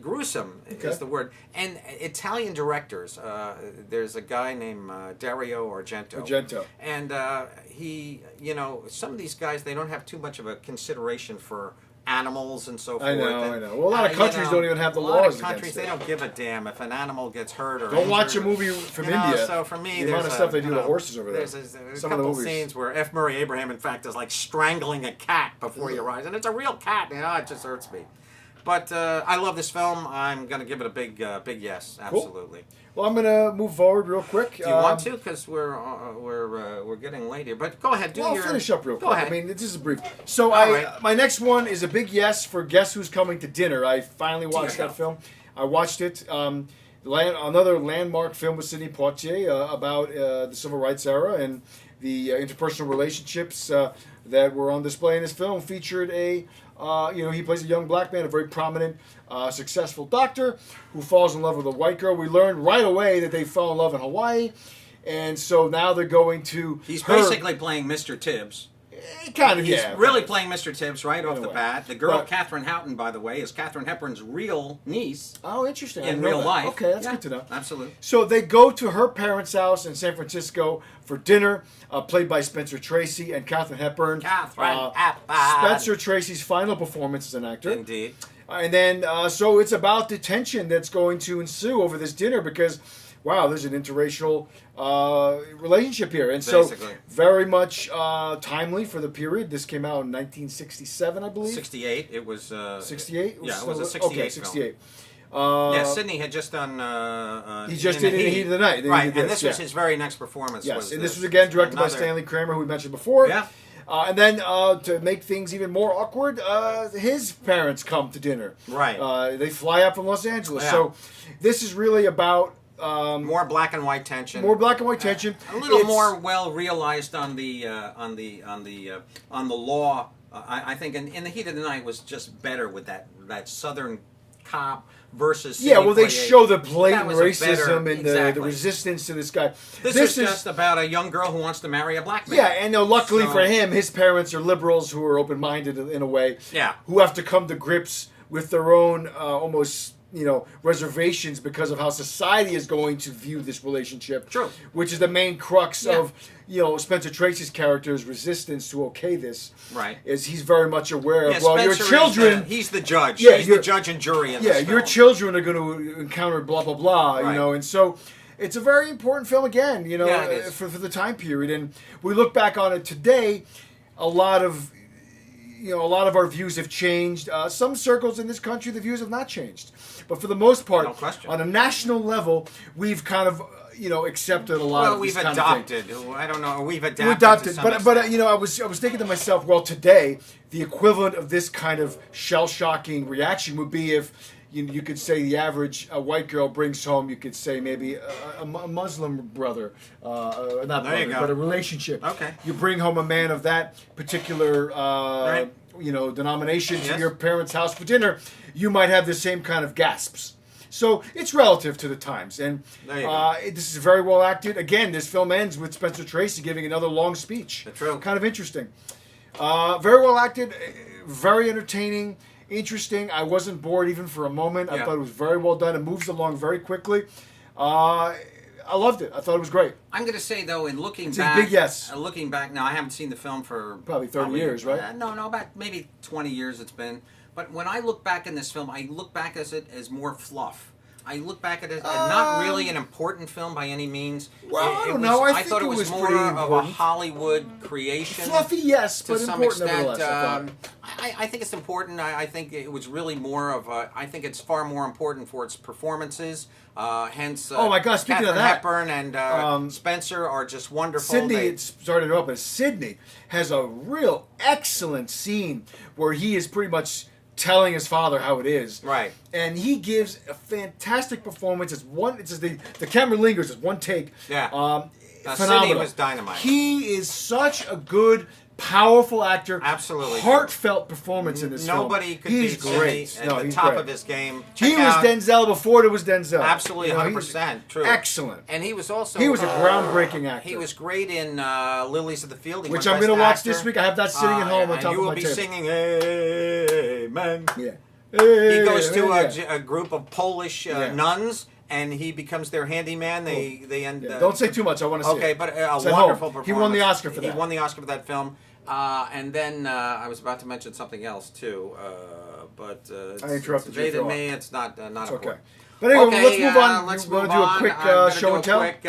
gruesome is the word. And Italian directors. There's a guy named Dario Argento. And he, some of these guys, they don't have too much of a consideration for animals and so forth. I know. Well, a lot of countries don't even have the a lot laws of countries, against they it. don't give a damn if an animal gets hurt or Don't watch a injured. movie from You know, India. So for me, the there's amount of stuff they do you to know, horses over there. There's a Some of the couple movies. scenes where F. Murray Abraham, in fact, is like strangling a cat before your eyes, and it's a real cat. It just hurts me. But I love this film. I'm going to give it a big yes, absolutely. Well, I'm going to move forward real quick. Do you want to? Because we're getting late here. But go ahead. I'll finish up real quick. Go ahead. I mean, this is brief. So right. my next one is a big yes for Guess Who's Coming to Dinner. I finally watched that film. I watched it. Another landmark film with Sidney Poitier about the Civil Rights era and the interpersonal relationships that were on display in this film. Featured he plays a young black man, a very prominent, successful doctor who falls in love with a white girl. We learn right away that they fell in love in Hawaii, and so now they're going to. He's basically playing Mr. Tibbs. Kind of, He's yeah. really playing Mr. Tibbs right off the Anyway. bat. The girl, But- Katherine Houghton, by the way, is Katherine Hepburn's real niece Oh, interesting. I in didn't know real that. life. Okay, that's Yeah, good to know. Absolutely. So they go to her parents' house in San Francisco for dinner, played by Spencer Tracy and Katharine Hepburn. Katharine Hepburn. Spencer Tracy's final performance as an actor. Indeed. And then, so it's about the tension that's going to ensue over this dinner because, wow, there's an interracial relationship here. And so, Basically. very much timely for the period. This came out in 1967, I believe. 68. It was. 68? Yeah, it was a 68 Okay, film. 68. Yeah, Sidney had just done. He just did In the Heat of the Night. Then he Right, did and this, this was yeah. his very next performance. Yes, and this was again directed by Stanley Kramer, who we mentioned before. Yeah. And then to make things even more awkward, his parents come to dinner. Right. They fly up from Los Angeles. Yeah. So this is really about More black and white tension. more black and white tension. A little It's- more well realized on the law. I think in the Heat of the Night was just better with that Southern cop versus Yeah, Sidney well, they Poitier. show the That blatant was a racism better- and the exactly. resistance to this guy. This is just about a young girl who wants to marry a black man. Yeah, and luckily So- for him, his parents are liberals who are open-minded in a way. Yeah. Who have to come to grips with their own almost reservations because of how society is going to view this relationship. True. Which is the main crux Yeah. of Spencer Tracy's character's resistance to okay this. Right. Is he's very much aware of Yeah, your Spencer is children. he's the judge. Yeah, he's the you're- judge and jury in Yeah, this your film. children are going to encounter blah blah blah, Right. and so it's a very important film again, Yeah, it is. for the time period. And we look back on it today, a lot of our views have changed. Some circles in this country, the views have not changed, but for the most part, No question. on a national level, we've kind of accepted a lot Well, of we've this kind of thing. adopted. I don't know. We've adapted. We adopted, to some but extent. I was thinking to myself, well, today the equivalent of this kind of shell-shocking reaction would be if you could say the average white girl brings home, you could say maybe a Muslim brother, not There you brother, go. but a relationship. Okay. You bring home a man of that particular. Right. denomination to Yes. your parents' house for dinner, you might have the same kind of gasps. So it's relative to the times, and There you go. this is very well acted. Again, this film ends with Spencer Tracy giving another long speech. That's true. Kind of interesting. Very well acted, very entertaining, interesting. I wasn't bored even for a moment. I Yeah. thought it was very well done. It moves along very quickly. I loved it. I thought it was great. I'm going to say though, in looking It's a back, big yes. Looking back now, I haven't seen the film for Probably 30 years, right? No, about maybe 20 years it's been. But when I look back in this film, I look back at it as more fluff. I look back at it as not really an important film by any means. Well, I don't was- know. I I think thought it it was was more pretty of a important. Hollywood creation. Fluffy, yes, To but some important extent, nevertheless. I thought. I think it's important. I think it was really more of a. I think it's far more important for its performances. Hence, Oh my God, speaking of Katharine that, Hepburn and Spencer are just wonderful. Sydney, They- it started up, but Sydney has a real excellent scene where he is pretty much telling his father how it is. Right. And he gives a fantastic performance. It's just the camera lingers. It's one take. Yeah. Phenomenal. Sydney was dynamite. He is such a good, powerful actor. Absolutely. Heartfelt performance in this film. Nobody could He's beat great. Sydney at the he's top great. of his game. He Check was out- Denzel before there was Denzel. Absolutely, You know, he's 100% true. Excellent. And he was also He was a groundbreaking actor. He was great in Lilies of the Field, He Which won I'm going to Best watch Actor. this week. I have that sitting at home on and top you of will my be table. singing Amen. Yeah. He goes to Yeah. a group of Polish Yeah. nuns, and he becomes their handyman. They end. Yeah, don't say too much. I want to see Okay, it. but a It's at wonderful home. performance. He won the Oscar for that. He won the Oscar for that film. And then I was about to mention something else too, but I interrupted you. evaded Go on. me. It's not It's important. okay. But anyway, Okay, let's move on. Let's You want move to do a on. quick I'm gonna show do and tell? A quick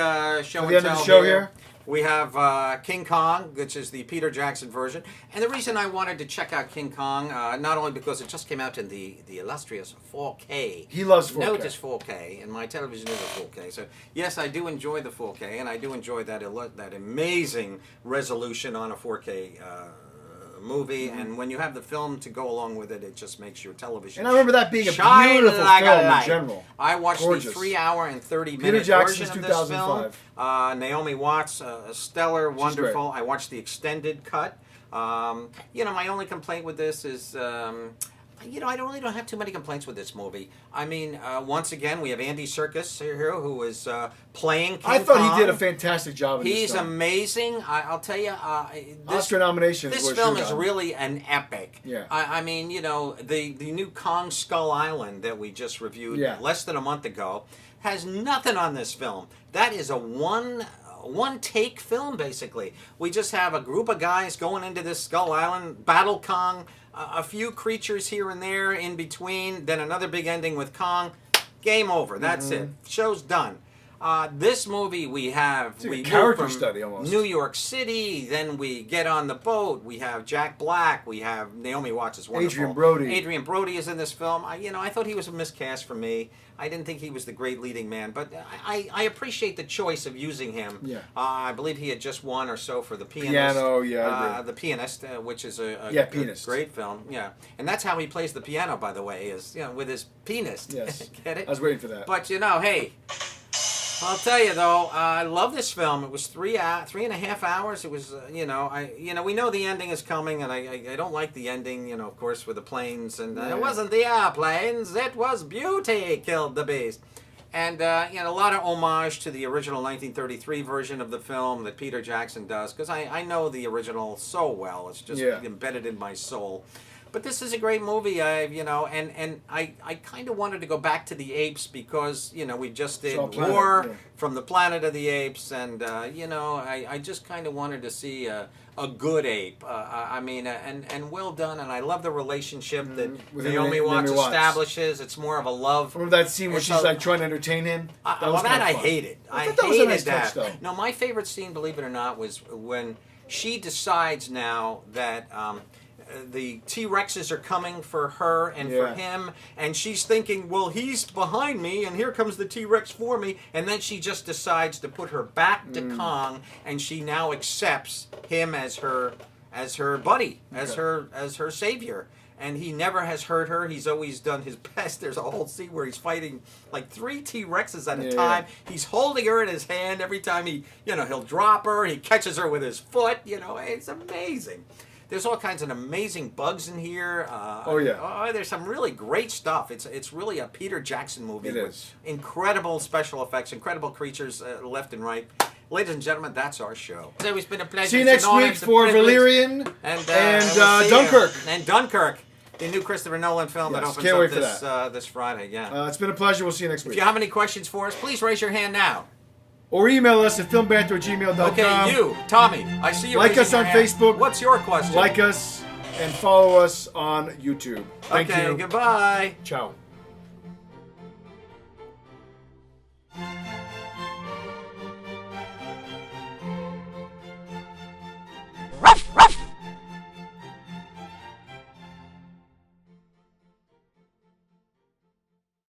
show For and the end of tell the show here? We have King Kong, which is the Peter Jackson version. And the reason I wanted to check out King Kong, not only because it just came out in the illustrious 4K. He loves 4K. Notice 4K, and my television is a 4K. So, yes, I do enjoy the 4K, and I do enjoy that amazing resolution on a 4K movie. And when you have the film to go along with it, it just makes your television And I remember that being a shine beautiful like a film in light. general. I watched Gorgeous. the 3-hour and 30-minute Peter Jackson's version of this film. 2005. Naomi Watts, stellar, She's wonderful. great. I watched the extended cut. My only complaint with this is, I really don't have too many complaints with this movie. I mean, once again, we have Andy Serkis here who is playing King I thought Kong. he did a fantastic job in this He's film. amazing. I'll tell you, this Oscar nominations. this were film sure is done. really an epic. Yeah. I mean, the new Kong Skull Island that we just reviewed Yeah. less than a month ago has nothing on this film. That is a one take film, basically. We just have a group of guys going into this Skull Island, battle Kong, a few creatures here and there in between, then another big ending with Kong. Game over. That's it. Show's done. This movie we have It's like a we move character from study almost. New York City, then we get on the boat. We have Jack Black. We have Naomi Watts is wonderful. Adrian Brody. Adrian Brody is in this film. I thought he was a miscast for me. I didn't think he was the great leading man, but I appreciate the choice of using him. Yeah. I believe he had just won or so for the Pianist. Piano, yeah, I agree. The Pianist, which is a Pianist. great film. Yeah, and that's how he plays the piano, by the way, is with his pianist. Yes. Get it? I was waiting for that. But hey, I'll tell you though, I love this film. It was 3.5 hours. It was, we know the ending is coming, and I don't like the ending, of course, with the planes, and Yeah. it wasn't the airplanes, it was beauty killed the beast. And, a lot of homage to the original 1933 version of the film that Peter Jackson does, because I know the original so well. It's just Yeah. embedded in my soul. But this is a great movie, and I kind of wanted to go back to the Apes because, we just did Saw Planet, War yeah. from the Planet of the Apes, and, I just kind of wanted to see a good ape. And well done, and I love the relationship that With Naomi Watts Naomi Watts. establishes. It's more of a love. Remember that scene where It's she's a- like trying to entertain him? Well, that I fun. hated. I I thought that was a hated nice that. touch, though. No, my favorite scene, believe it or not, was when she decides now that the T-Rexes are coming for her and for Yeah. him, and she's thinking, well, he's behind me, and here comes the T-Rex for me, and then she just decides to put her back to Kong, and she now accepts him as her buddy, as her savior. And he never has hurt her. He's always done his best. There's a whole scene where he's fighting like 3 T-Rexes at a Yeah. time. He's holding her in his hand every time he'll drop her. He catches her with his foot. It's amazing. There's all kinds of amazing bugs in here. Oh, yeah. Oh, there's some really great stuff. It's really a Peter Jackson movie. It with is. incredible special effects, incredible creatures left and right. Ladies and gentlemen, that's our show. It's always been a pleasure. See you It's next an honor, week it's a for privilege. Valerian and and we'll see you. Dunkirk. And Dunkirk, the new Christopher Nolan film that Yes, opens can't up wait for this this Friday. Yeah. It's been a pleasure. We'll see you next If week. you have any questions for us, please raise your hand now. Or email us at filmbanter@gmail.com. Okay, you, Tommy, I see you. Like raising us your on hand. Facebook. What's your question? Like us and follow us on YouTube. Thank okay, you. goodbye. Ciao.